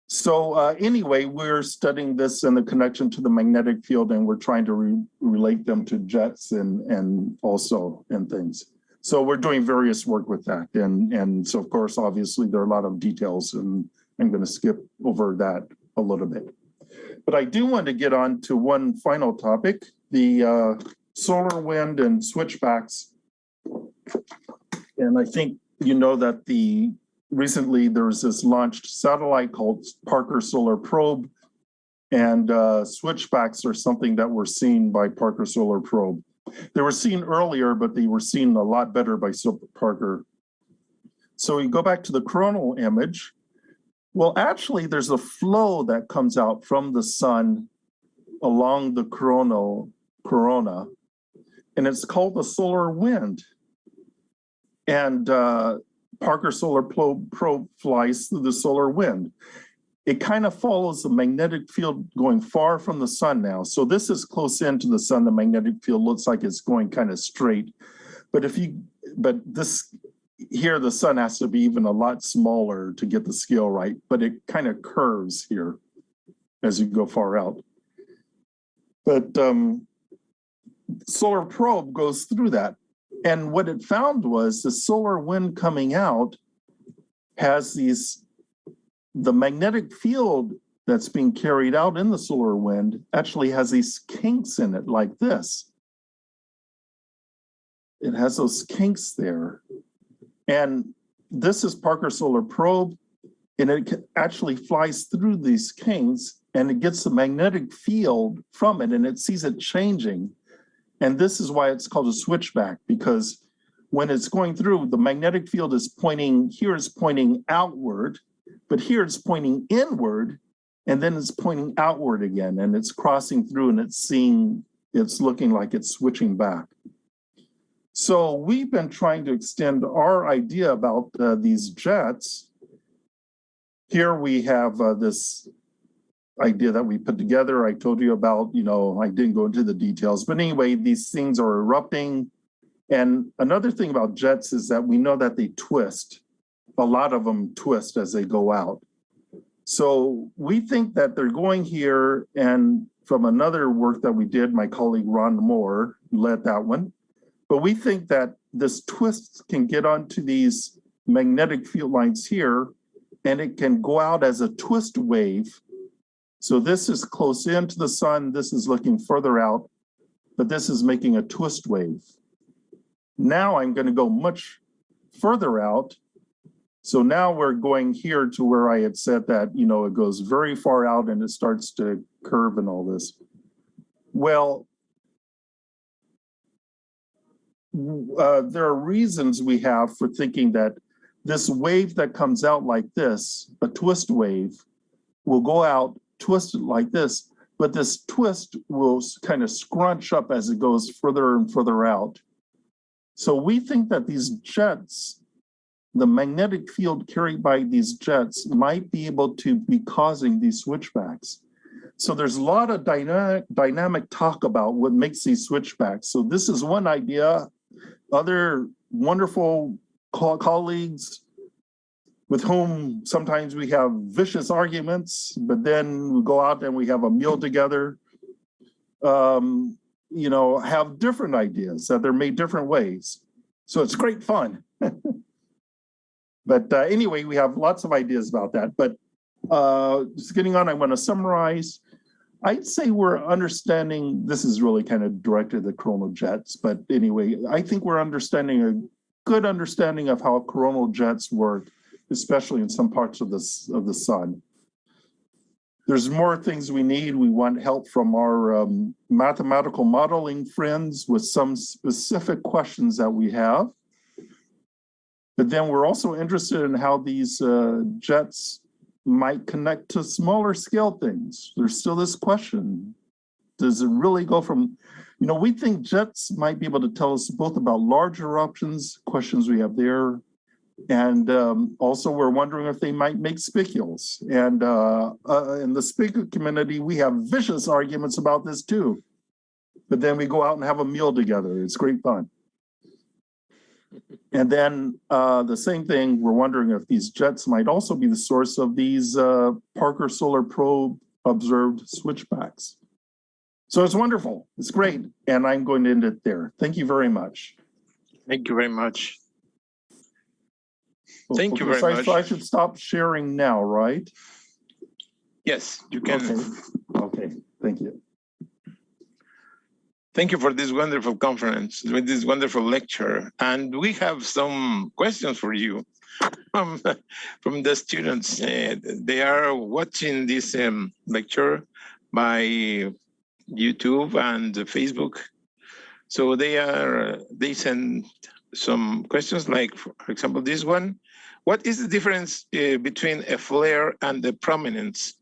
S2: So anyway, we're studying this in the connection to the magnetic field, and we're trying to relate them to jets and also in things. So we're doing various work with that. And so, of course, obviously, there are a lot of details, and I'm going to skip over that a little bit. But I do want to get on to one final topic, the solar wind and switchbacks. And I think you know that recently there was this launched satellite called Parker Solar Probe, and switchbacks are something that were seen by Parker Solar Probe. They were seen earlier, but they were seen a lot better by Parker. So we go back to the coronal image. Well, actually, there's a flow that comes out from the sun along the corona, and it's called the solar wind. And Parker Solar Probe flies through the solar wind. It kind of follows the magnetic field going far from the sun now. So this is close in to the sun. The magnetic field looks like it's going kind of straight. But this here, the sun has to be even a lot smaller to get the scale right, but it kind of curves here as you go far out. But solar probe goes through that. And what it found was the solar wind coming out has the magnetic field that's being carried out in the solar wind actually has these kinks in it like this. It has those kinks there. And this is Parker Solar Probe, and it actually flies through these kinks, and it gets the magnetic field from it, and it sees it changing. And this is why it's called a switchback, because when it's going through, the magnetic field is pointing, here it's pointing outward, but here it's pointing inward, and then it's pointing outward again, and it's crossing through, and it's looking like it's switching back. So we've been trying to extend our idea about these jets. Here we have this idea that we put together. I told you about, I didn't go into the details, but anyway, these things are erupting. And another thing about jets is that we know that they twist. A lot of them twist as they go out. So we think that they're going here, and from another work that we did, my colleague Ron Moore led that one. But we think that this twist can get onto these magnetic field lines here, and it can go out as a twist wave. So this is close into the sun, this is looking further out, but this is making a twist wave. Now I'm going to go much further out. So now we're going here to where I had said that, it goes very far out and it starts to curve and all this. Well, there are reasons we have for thinking that this wave that comes out like this, a twist wave, will go out twisted like this, but this twist will kind of scrunch up as it goes further and further out. So we think that these jets, the magnetic field carried by these jets might be able to be causing these switchbacks. So there's a lot of dynamic talk about what makes these switchbacks. So this is one idea. Other wonderful colleagues with whom sometimes we have vicious arguments, but then we go out and we have a meal together, have different ideas that they're made different ways. So it's great fun. But anyway, we have lots of ideas about that. But just getting on, I want to summarize. I'd say we're understanding, this is really kind of directed at the coronal jets, but anyway, I think we're understanding a good understanding of how coronal jets work, especially in some parts of the sun. There's more things we need. We want help from our mathematical modeling friends with some specific questions that we have. But then we're also interested in how these jets might connect to smaller scale things. There's still this question. Does it really go from, we think jets might be able to tell us both about large eruptions, questions we have there, and also we're wondering if they might make spicules. And in the spicule community, we have vicious arguments about this too. But then we go out and have a meal together. It's great fun. And then the same thing, we're wondering if these jets might also be the source of these Parker Solar Probe observed switchbacks. So it's wonderful. It's great. And I'm going to end it there. Thank you very much.
S1: Thank you very much. Thank you very much.
S2: So I should stop sharing now, right?
S1: Yes, you can.
S2: Okay. Thank you.
S1: Thank you for this wonderful conference, with this wonderful lecture. And we have some questions for you from the students. They are watching this lecture by YouTube and Facebook. So they send some questions like, for example, this one. What is the difference between a flare and a prominence?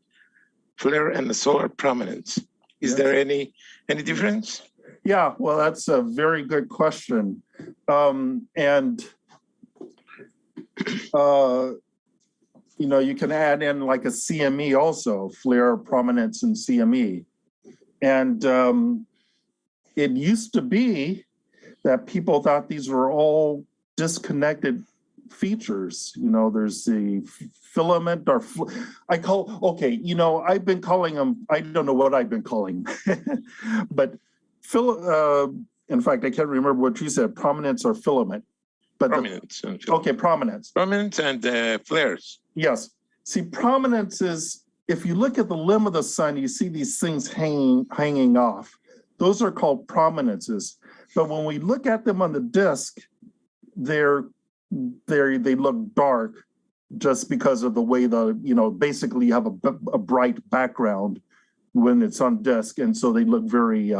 S1: Flare and a solar prominence. Is there any difference?
S2: Yeah, well, that's a very good question. You can add in like a CME also, flare, prominence, and CME. And it used to be that people thought these were all disconnected features. There's the filament or I've been calling them, I don't know what I've been calling, but in fact, I can't remember what you said, prominence or filament. But
S1: prominence.
S2: Prominence.
S1: Prominence and flares.
S2: Yes. See, prominence is, if you look at the limb of the sun, you see these things hanging off. Those are called prominences. But when we look at them on the disk, they look dark just because of the way basically you have a bright background when it's on disk, and so they look very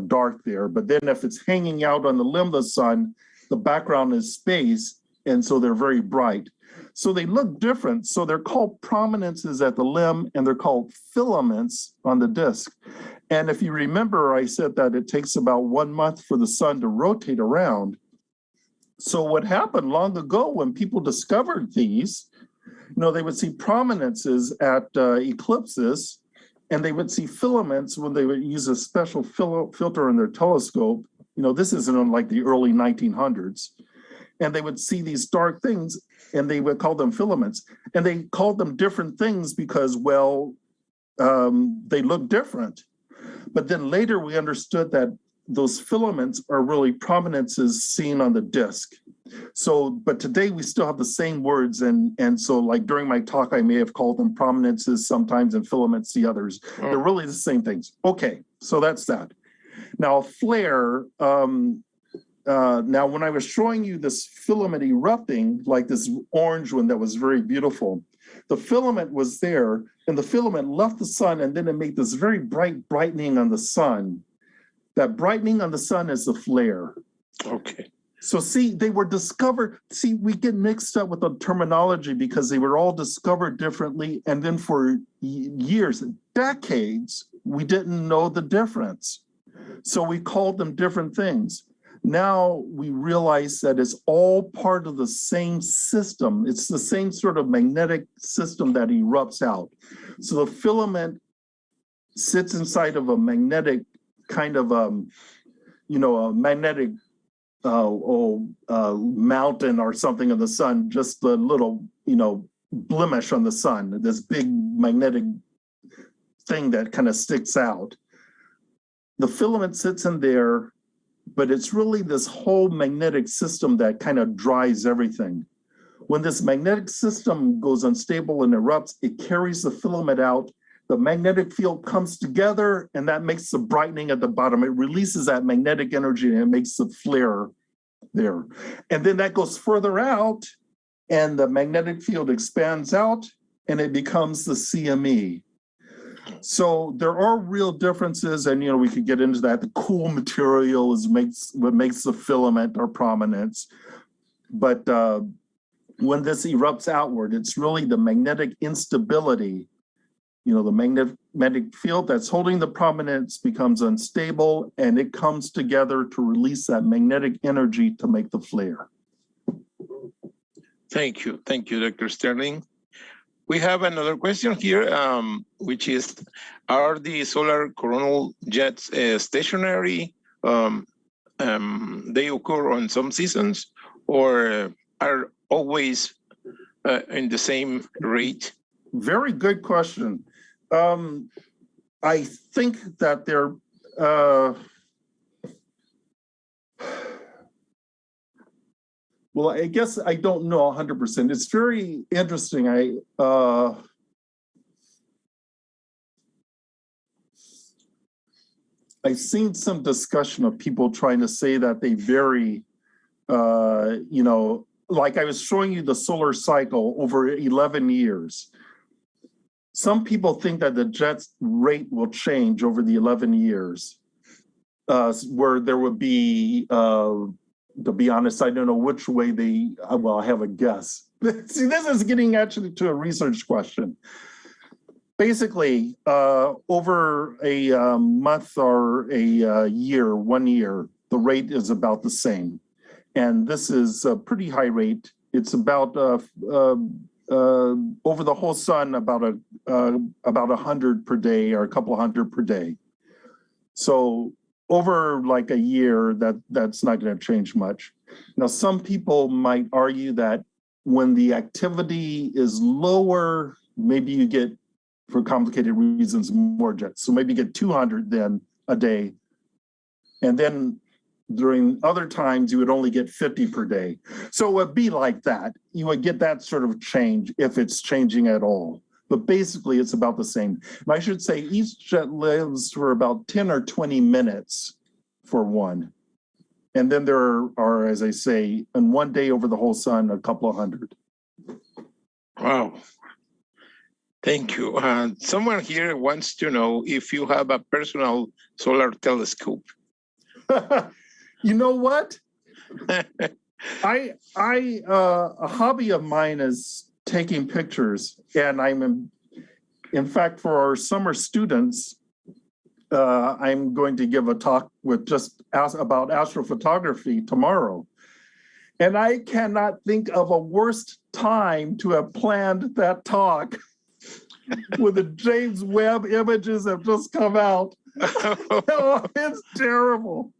S2: dark there. But then if it's hanging out on the limb of the sun, the background is space, and so they're very bright. So they look different. So they're called prominences at the limb, and they're called filaments on the disk. And if you remember, I said that it takes about 1 month for the sun to rotate around. So what happened long ago when people discovered these, they would see prominences at eclipses, and they would see filaments when they would use a special filter in their telescope. This isn't in like the early 1900s. And they would see these dark things, and they would call them filaments. And they called them different things because, they look different. But then later we understood that those filaments are really prominences seen on the disk. So, but today we still have the same words. And so like during my talk, I may have called them prominences sometimes and filaments the others. They're really the same things. Okay, so that's that. Now flare, now when I was showing you this filament erupting, like this orange one that was very beautiful, the filament was there and the filament left the sun, and then it made this very bright brightening on the sun. That brightening on the sun is the flare.
S1: Okay.
S2: So see, they were discovered. See, we get mixed up with the terminology because they were all discovered differently. And then for years, decades, we didn't know the difference. So we called them different things. Now we realize that it's all part of the same system. It's the same sort of magnetic system that erupts out. So the filament sits inside of a magnetic kind of, a magnetic mountain or something of the sun, just a little, blemish on the sun, this big magnetic thing that kind of sticks out. The filament sits in there, but it's really this whole magnetic system that kind of drives everything. When this magnetic system goes unstable and erupts, it carries the filament out. The magnetic field comes together, and that makes the brightening at the bottom. It releases that magnetic energy, and it makes the flare there. And then that goes further out, and the magnetic field expands out and it becomes the CME. So there are real differences, and we could get into that. The cool material is what makes the filament or prominence. But when this erupts outward, it's really the magnetic instability. The magnetic field that's holding the prominence becomes unstable, and it comes together to release that magnetic energy to make the flare.
S1: Thank you, Dr. Sterling. We have another question here, which is, are the solar coronal jets stationary? They occur on some seasons, or are always in the same rate?
S2: Very good question. I think that they're well, I guess I don't know 100%. It's very interesting. I've seen some discussion of people trying to say that they vary, like I was showing you the solar cycle over 11 years. Some people think that the jet's rate will change over the 11 years, where there would be, to be honest, I don't know which way I have a guess. See, this is getting actually to a research question. Basically, over a month or a year, 1 year, the rate is about the same. And this is a pretty high rate. It's about, over the whole sun, about 100 per day or a couple hundred per day. So over like a year, that's not going to change much. Now, some people might argue that when the activity is lower, maybe you get, for complicated reasons, more jets. So maybe you get 200 then a day. And then during other times, you would only get 50 per day. So it would be like that. You would get that sort of change if it's changing at all. But basically, it's about the same. And I should say each jet lives for about 10 or 20 minutes for one. And then there are, as I say, in 1 day over the whole sun, a couple of hundred.
S1: Wow. Thank you. Someone here wants to know if you have a personal solar telescope.
S2: You know what? A hobby of mine is taking pictures, and in fact, for our summer students, I'm going to give a talk about astrophotography tomorrow. And I cannot think of a worse time to have planned that talk when the James Webb images have just come out. Oh, it's terrible.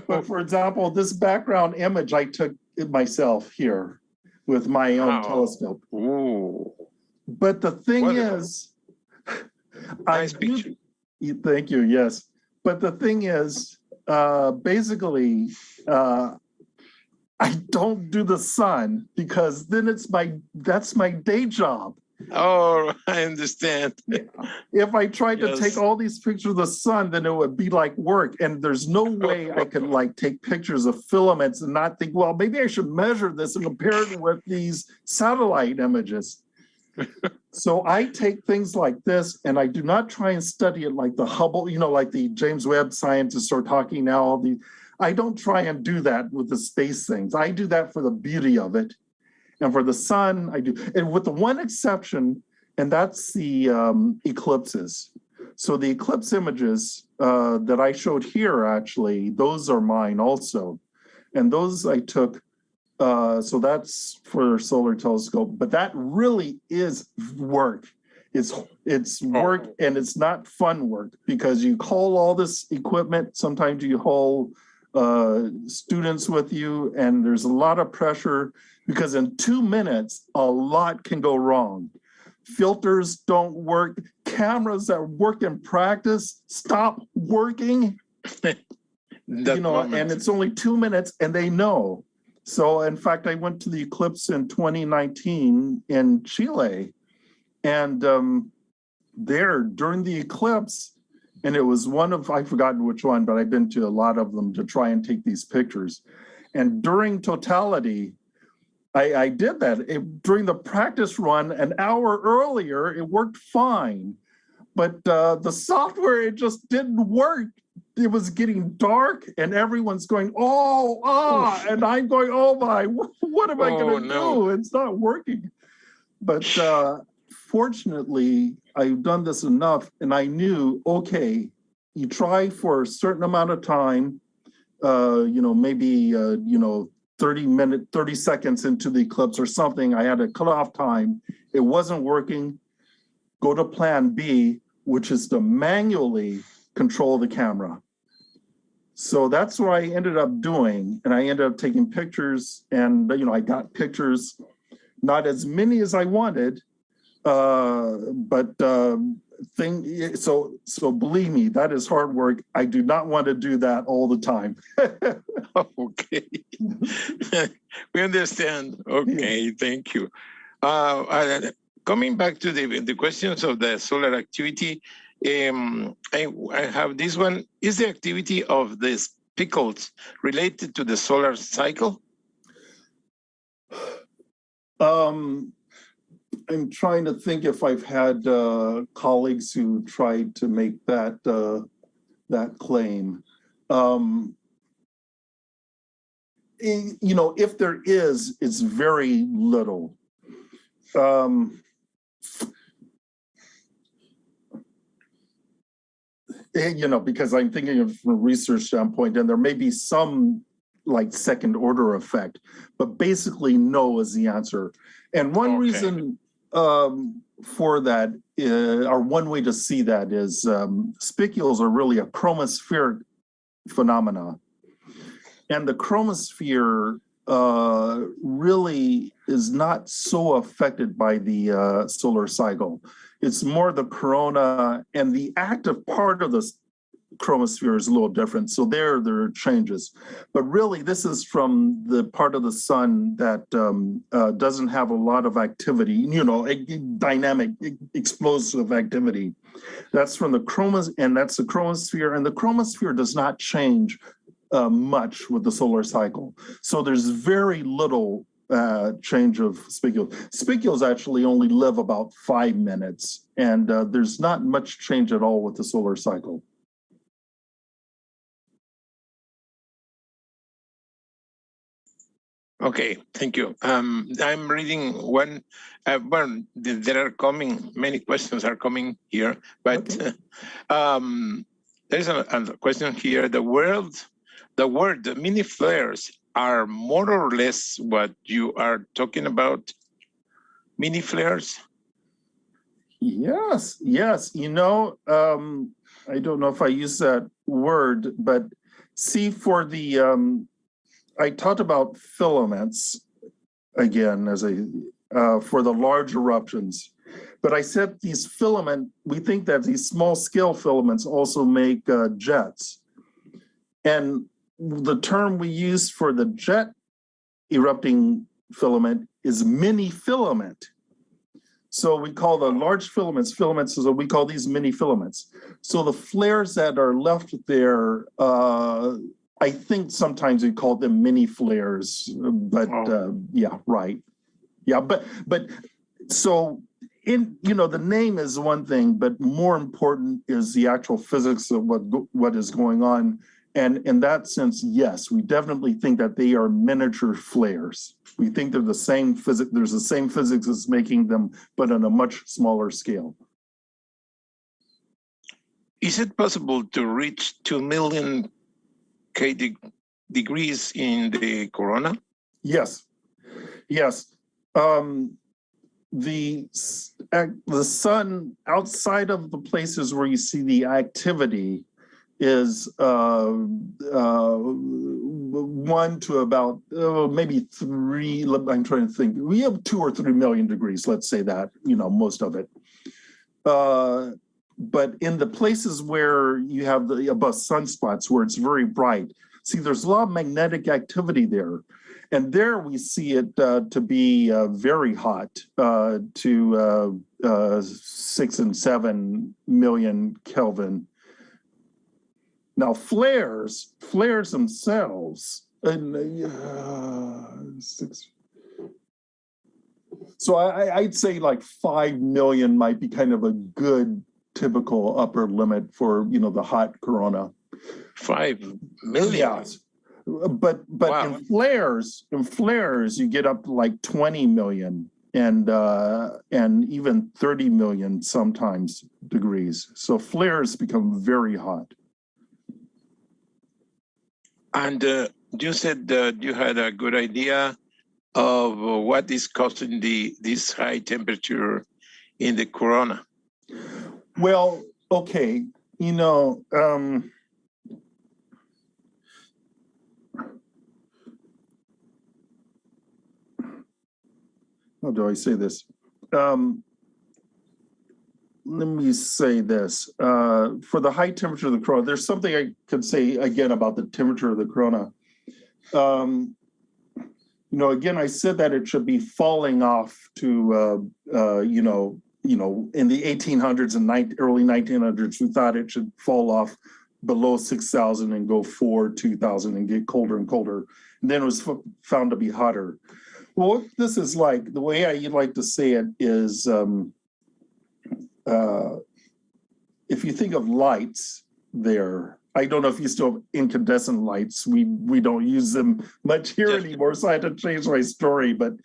S2: But for example, this background image I took myself here with my own telescope.
S1: Ooh.
S2: But the thing is,
S1: nice picture.
S2: Thank you, yes. But the thing is, basically, I don't do the sun because then that's my day job.
S1: Oh, I understand.
S2: If I tried to take all these pictures of the sun, then it would be like work. And there's no way I could take pictures of filaments and not think, well, maybe I should measure this and compare it with these satellite images. So I take things like this and I do not try and study it like the Hubble, like the James Webb scientists are talking now. I don't try and do that with the space things. I do that for the beauty of it. And for the sun, I do. And with the one exception, and that's the eclipses. So the eclipse images that I showed here, actually, those are mine also. And those I took, so that's for solar telescope, but that really is work. It's work, and it's not fun work because you haul all this equipment. Sometimes you haul students with you, and there's a lot of pressure because in 2 minutes, a lot can go wrong. Filters don't work. Cameras that work in practice stop working. And it's only 2 minutes, and they know. So, in fact, I went to the eclipse in 2019 in Chile, and there during the eclipse, and it was I've forgotten which one, but I've been to a lot of them to try and take these pictures. And during totality, I did that. During the practice run an hour earlier, it worked fine. But the software, it just didn't work. It was getting dark and everyone's going, and I'm going, oh my, what am I going to do? It's not working. But fortunately, I've done this enough and I knew, okay, you try for a certain amount of time, maybe, 30 seconds into the eclipse or something. I had a cutoff time. It wasn't working. Go to plan B, which is to manually control the camera. So that's what I ended up doing. And I ended up taking pictures and, I got pictures, not as many as I wanted, so believe me, that is hard work. I do not want to do that all the time.
S1: Okay. We understand. Okay, thank you. Coming back to the questions of the solar activity, I have this one. Is the activity of the speckles related to the solar cycle?
S2: I'm trying to think if I've had colleagues who tried to make that claim. If there is, it's very little. Because I'm thinking of from a research standpoint, and there may be some like second order effect, but basically no is the answer. And one reason for that, or one way to see that is spicules are really a chromospheric phenomena. And the chromosphere really is not so affected by the solar cycle. It's more the corona, and the active part of the chromosphere is a little different. So there are changes. But really, this is from the part of the sun that doesn't have a lot of activity, dynamic, explosive activity. That's from the that's the chromosphere. And the chromosphere does not change much with the solar cycle. So there's very little change of spicules. Spicules actually only live about 5 minutes, and there's not much change at all with the solar cycle.
S1: Okay, thank you. I'm reading one. There are many questions are coming here, but there's a question here. The word mini flares are more or less what you are talking about. Mini flares.
S2: Yes. I don't know if I use that word, but see, for the I talked about filaments again as for the large eruptions, but I said we think that these small scale filaments also make jets. And the term we use for the jet erupting filament is mini filament. So we call the large filaments, so we call these mini filaments. So the flares that are left there, I think sometimes we call them mini flares, but yeah, right. Yeah, but so the name is one thing, but more important is the actual physics of what is going on. And in that sense, yes, we definitely think that they are miniature flares. We think they're the same physics. There's the same physics as making them, but on a much smaller scale.
S1: Is it possible to reach 2 million K degrees in the corona?
S2: Yes. The sun, outside of the places where you see the activity, is 1 to about maybe 3. I'm trying to think. We have 2 or 3 million degrees. Let's say that, most of it. But in the places where you have the above sunspots where it's very bright, see, there's a lot of magnetic activity there. And there we see it to be very hot, to 6 and 7 million Kelvin. Now, flares themselves, So I'd say like 5 million might be kind of a good typical upper limit for, the hot corona.
S1: 5 million?
S2: Yes. But
S1: Wow.
S2: in flares, you get up to like 20 million and even 30 million sometimes degrees. So flares become very hot.
S1: And you said that you had a good idea of what is causing this high temperature in the corona.
S2: Well, okay, how do I say this? Let me say this. For the high temperature of the corona, there's something I could say again about the temperature of the corona. Again, I said that it should be falling off to, in the 1800s and early 1900s, we thought it should fall off below 6,000 and go 2,000 and get colder and colder. And then it was found to be hotter. Well, what this is like, the way I like to say it is, if you think of lights there, I don't know if you still have incandescent lights. We don't use them much here anymore, so I had to change my story. But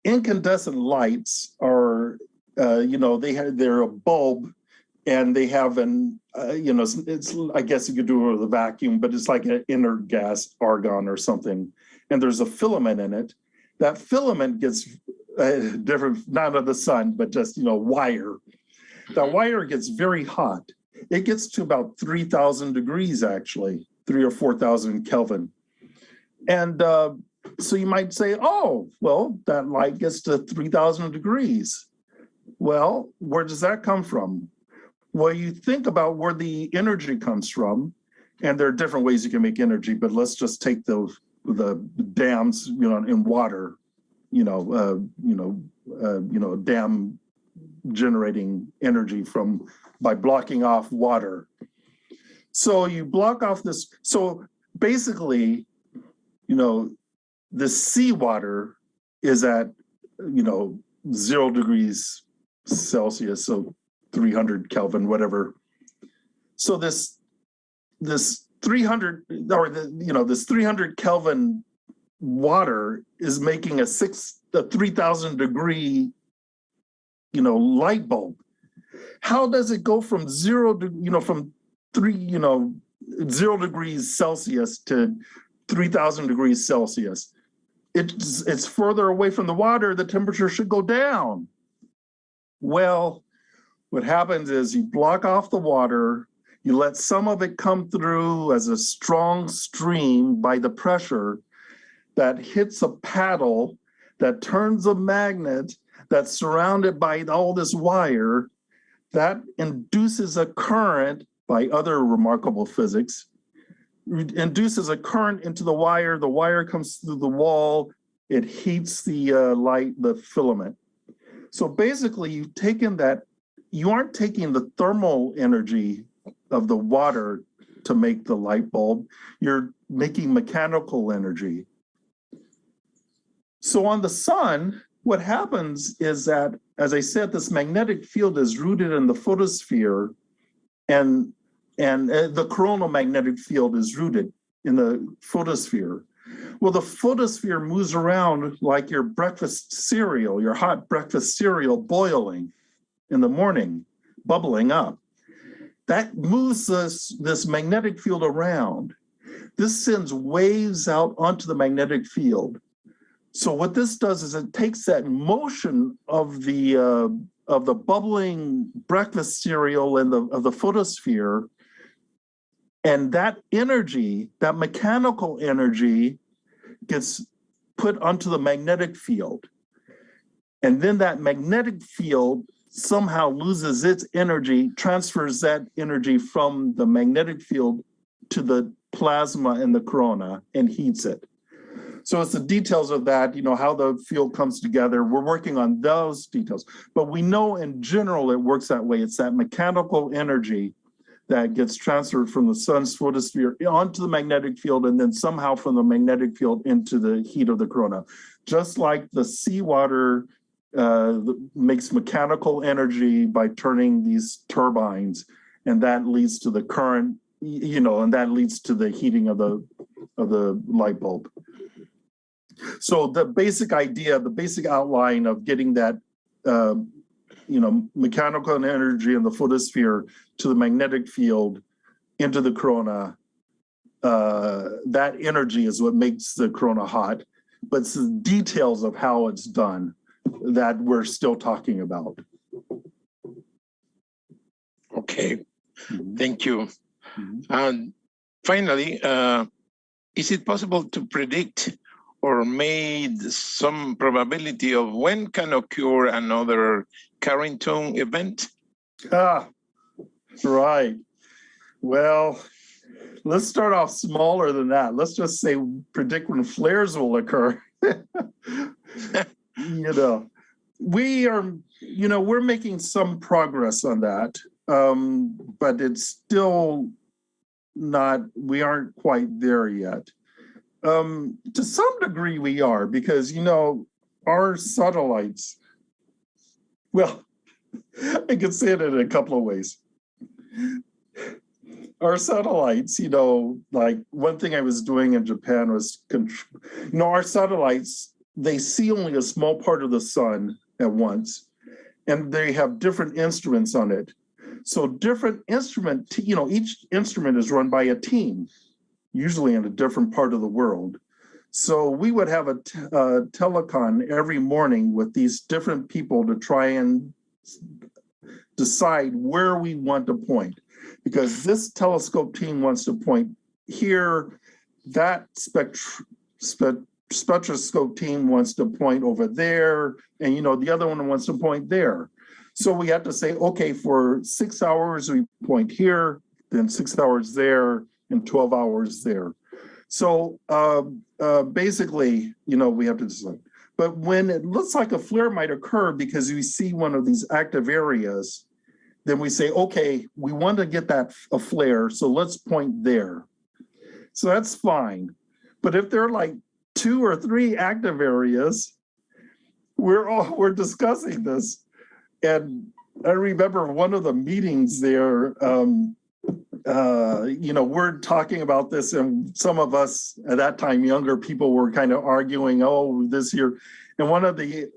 S2: incandescent lights are, they're a bulb, and they have it's I guess you could do it with a vacuum, but it's like an inert gas, argon or something, and there's a filament in it. That filament gets different, not of the sun, but just wire. That wire gets very hot. It gets to about 3,000 degrees, actually, 3,000 or 4,000 Kelvin. And so you might say, oh, well, that light gets to 3,000 degrees. Well, where does that come from? Well, you think about where the energy comes from, and there are different ways you can make energy, but let's just take the dams, in water, dam generating energy by blocking off water. So you block off this. So basically, the seawater is at, 0 degrees Celsius, so 300 Kelvin, whatever. So this 300 this 300 Kelvin water is making a 3,000 degree light bulb. How does it go from 0 degrees Celsius to 3,000 degrees Celsius? It's further away from the water. The temperature should go down. Well, what happens is you block off the water, you let some of it come through as a strong stream by the pressure that hits a paddle that turns a magnet that's surrounded by all this wire that induces a current by other remarkable physics, induces a current into the wire comes through the wall, it heats the filament. So basically you've taken that, you aren't taking the thermal energy of the water to make the light bulb, you're making mechanical energy. So on the sun, what happens is that, as I said, this magnetic field is rooted in the photosphere, and the coronal magnetic field is rooted in the photosphere. Well, the photosphere moves around like your breakfast cereal, your hot breakfast cereal boiling in the morning, bubbling up. That moves this magnetic field around. This sends waves out onto the magnetic field. So what this does is it takes that motion of the bubbling breakfast cereal and of the photosphere, and that energy, that mechanical energy, gets put onto the magnetic field. And then that magnetic field somehow loses its energy, transfers that energy from the magnetic field to the plasma in the corona and heats it. So it's the details of that, how the field comes together. We're working on those details, but we know in general it works that way. It's that mechanical energy that gets transferred from the sun's photosphere onto the magnetic field, and then somehow from the magnetic field into the heat of the corona. just like the seawater makes mechanical energy by turning these turbines, and that leads to the current, and that leads to the heating of the light bulb. So the basic idea, the basic outline of getting that, mechanical energy in the photosphere to the magnetic field into the corona, that energy is what makes the corona hot. But it's the details of how it's done that we're still talking about.
S1: Okay, thank you. And finally, is it possible to predict or made some probability of when can occur another Carrington event?
S2: Right. Well, let's start off smaller than that. Let's just say predict when flares will occur. We're making some progress on that, but it's still not, we aren't quite there yet. To some degree we are, because, our satellites, well, I can say it in a couple of ways. Our satellites, like one thing I was doing in Japan was, our satellites, they see only a small part of the sun at once, and they have different instruments on it. So different instrument, each instrument is run by a team, usually in a different part of the world. So we would have a telecon every morning with these different people to try and decide where we want to point. Because this telescope team wants to point here, that spectroscope team wants to point over there, and the other one wants to point there. So we have to say, okay, for 6 hours we point here, then 6 hours there, and 12 hours there. So basically, we have to decide. But when it looks like a flare might occur because we see one of these active areas, then we say, okay, we want to get a flare, so let's point there. So that's fine. But if there are like 2 or 3 active areas, we're discussing this. And I remember one of the meetings there, we're talking about this, and some of us at that time, younger people, were kind of arguing, this year. And one of the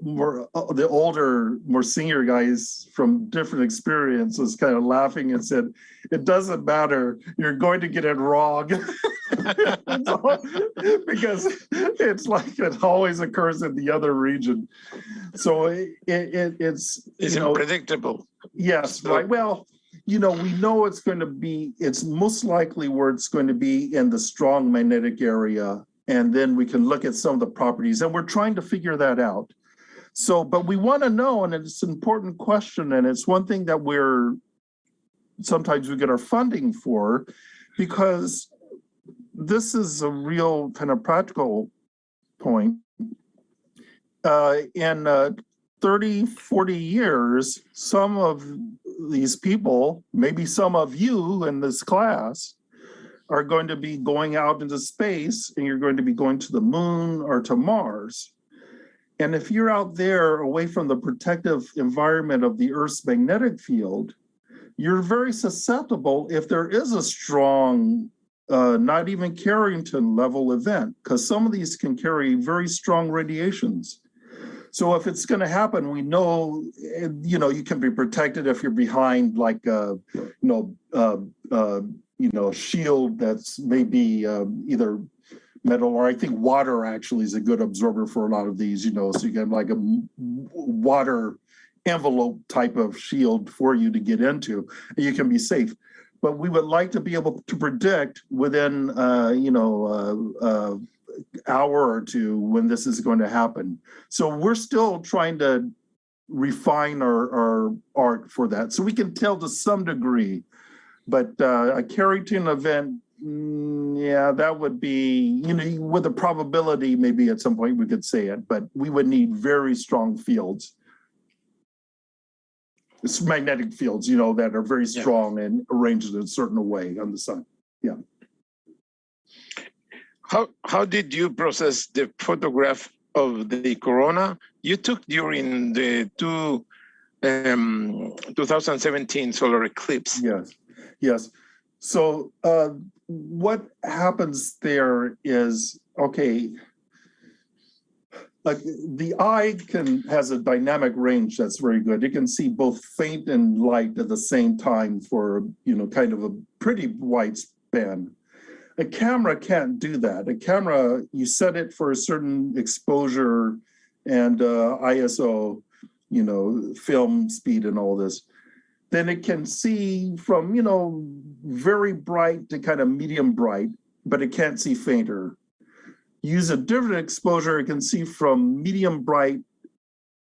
S2: older, more senior guys from different experience was kind of laughing and said, "It doesn't matter, you're going to get it wrong." Because it's like it always occurs in the other region. So it's
S1: unpredictable.
S2: Yes, right. Well, we know it's most likely where it's going to be in the strong magnetic area. And then we can look at some of the properties, and we're trying to figure that out. So, but we want to know, and it's an important question, and it's one thing that sometimes we get our funding for, because this is a real kind of practical point. In 30, 40 years, some of these people, maybe some of you in this class, are going to be going out into space, and you're going to be going to the moon or to Mars. And if you're out there away from the protective environment of the Earth's magnetic field, you're very susceptible if there is a strong, not even Carrington level event, because some of these can carry very strong radiations. So if it's going to happen, we know, you can be protected if you're behind like shield that's maybe either metal, or I think water actually is a good absorber for a lot of these, so you get like a water envelope type of shield for you to get into, and you can be safe. But we would like to be able to predict within hour or two when this is going to happen. So we're still trying to refine our art for that, so we can tell to some degree. But a Carrington event, that would be, with a probability, maybe at some point we could say it, but we would need very strong fields. It's magnetic fields, that are very strong and arranged in a certain way on the sun. Yeah.
S1: How did you process the photograph of the corona you took during the 2017 solar eclipse.
S2: Yes, yes. So what happens there is, okay, like the eye has a dynamic range that's very good. It can see both faint and light at the same time for, kind of a pretty wide span. A camera can't do that. A camera, you set it for a certain exposure and ISO, film speed and all this. Then it can see from, very bright to kind of medium bright, but it can't see fainter. Use a different exposure, it can see from medium bright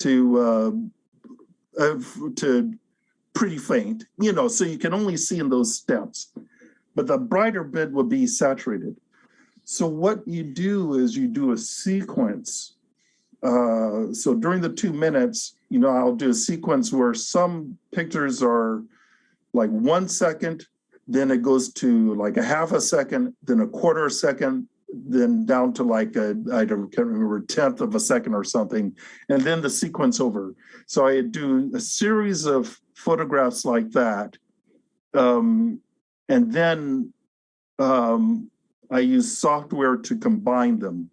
S2: to pretty faint, so you can only see in those steps. But the brighter bit will be saturated. So what you do is you do a sequence. So during the 2 minutes, I'll do a sequence where some pictures are like 1 second, then it goes to like a half a second, then a quarter a second, then down to like I can't remember, 1/10 of a second or something, and then the sequence over. So I do a series of photographs like that. And then I use software to combine them.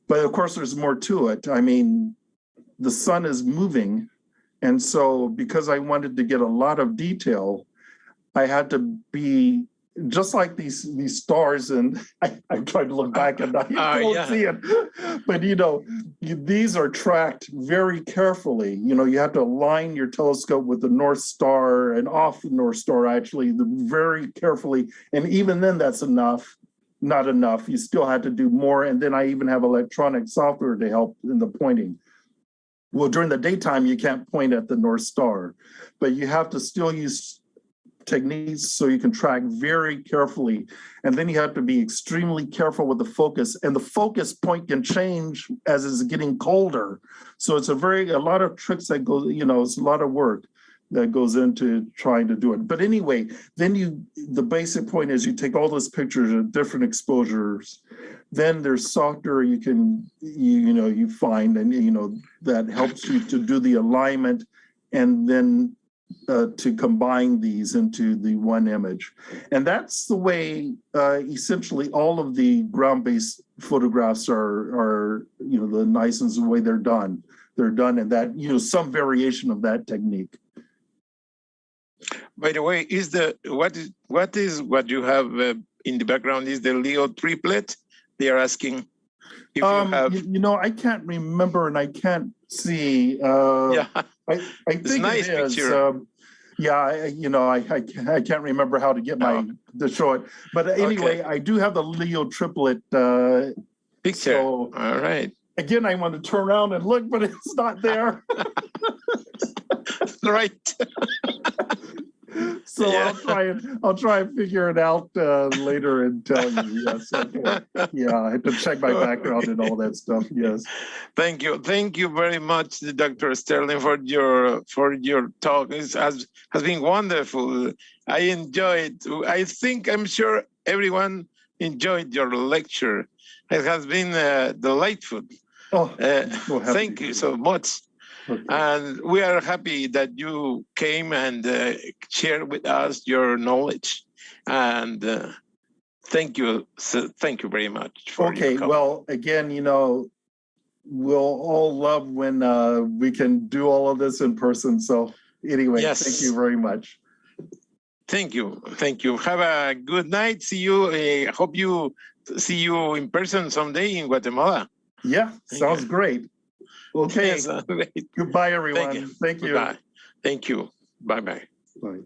S2: But of course, there's more to it. I mean, the sun is moving. And so because I wanted to get a lot of detail, I had to be just like these stars. And I tried to look back and I don't see it. But, these are tracked very carefully. You have to align your telescope with the North Star and off the North Star, actually, very carefully. And even then, that's not enough. You still had to do more. And then I even have electronic software to help in the pointing. Well, during the daytime, you can't point at the North Star, but you have to still use techniques so you can track very carefully. And then you have to be extremely careful with the focus, and the focus point can change as it's getting colder. So it's a lot of tricks that go, it's a lot of work that goes into trying to do it. But anyway, then the basic point is you take all those pictures at different exposures, then there's software you can, you find, and, that helps you to do the alignment, and then to combine these into the one image. And that's the way essentially all of the ground-based photographs are the nice and the way they're done. They're done in that, some variation of that technique.
S1: By the way, what you have in the background is the Leo triplet? They are asking if you have.
S2: I can't remember and I can't see. I think
S1: nice
S2: it is.
S1: Picture.
S2: I can't remember how to get to show it. But anyway, I do have the Leo triplet
S1: picture.
S2: So,
S1: all right.
S2: Again, I want to turn around and look, but it's not there.
S1: Right.
S2: So I'll try and figure it out later and tell you. Yes. Okay. Yeah, I have to check my background and all that stuff. Yes.
S1: Thank you very much, Dr. Sterling, for your talk. It has been wonderful. I enjoyed. I'm sure everyone enjoyed your lecture. It has been delightful. Thank you so much. Okay. And we are happy that you came and shared with us your knowledge. And thank you very much.
S2: Okay, well, again, we'll all love when we can do all of this in person. So anyway, yes. Thank you very much.
S1: Thank you. Have a good night. See you. Hope you see you in person someday in Guatemala.
S2: Yeah, sounds great. Okay.
S1: Yes, great.
S2: Goodbye, everyone.
S1: Thank you.
S2: Thank you.
S1: Goodbye. Thank you. Bye-bye.
S2: Bye.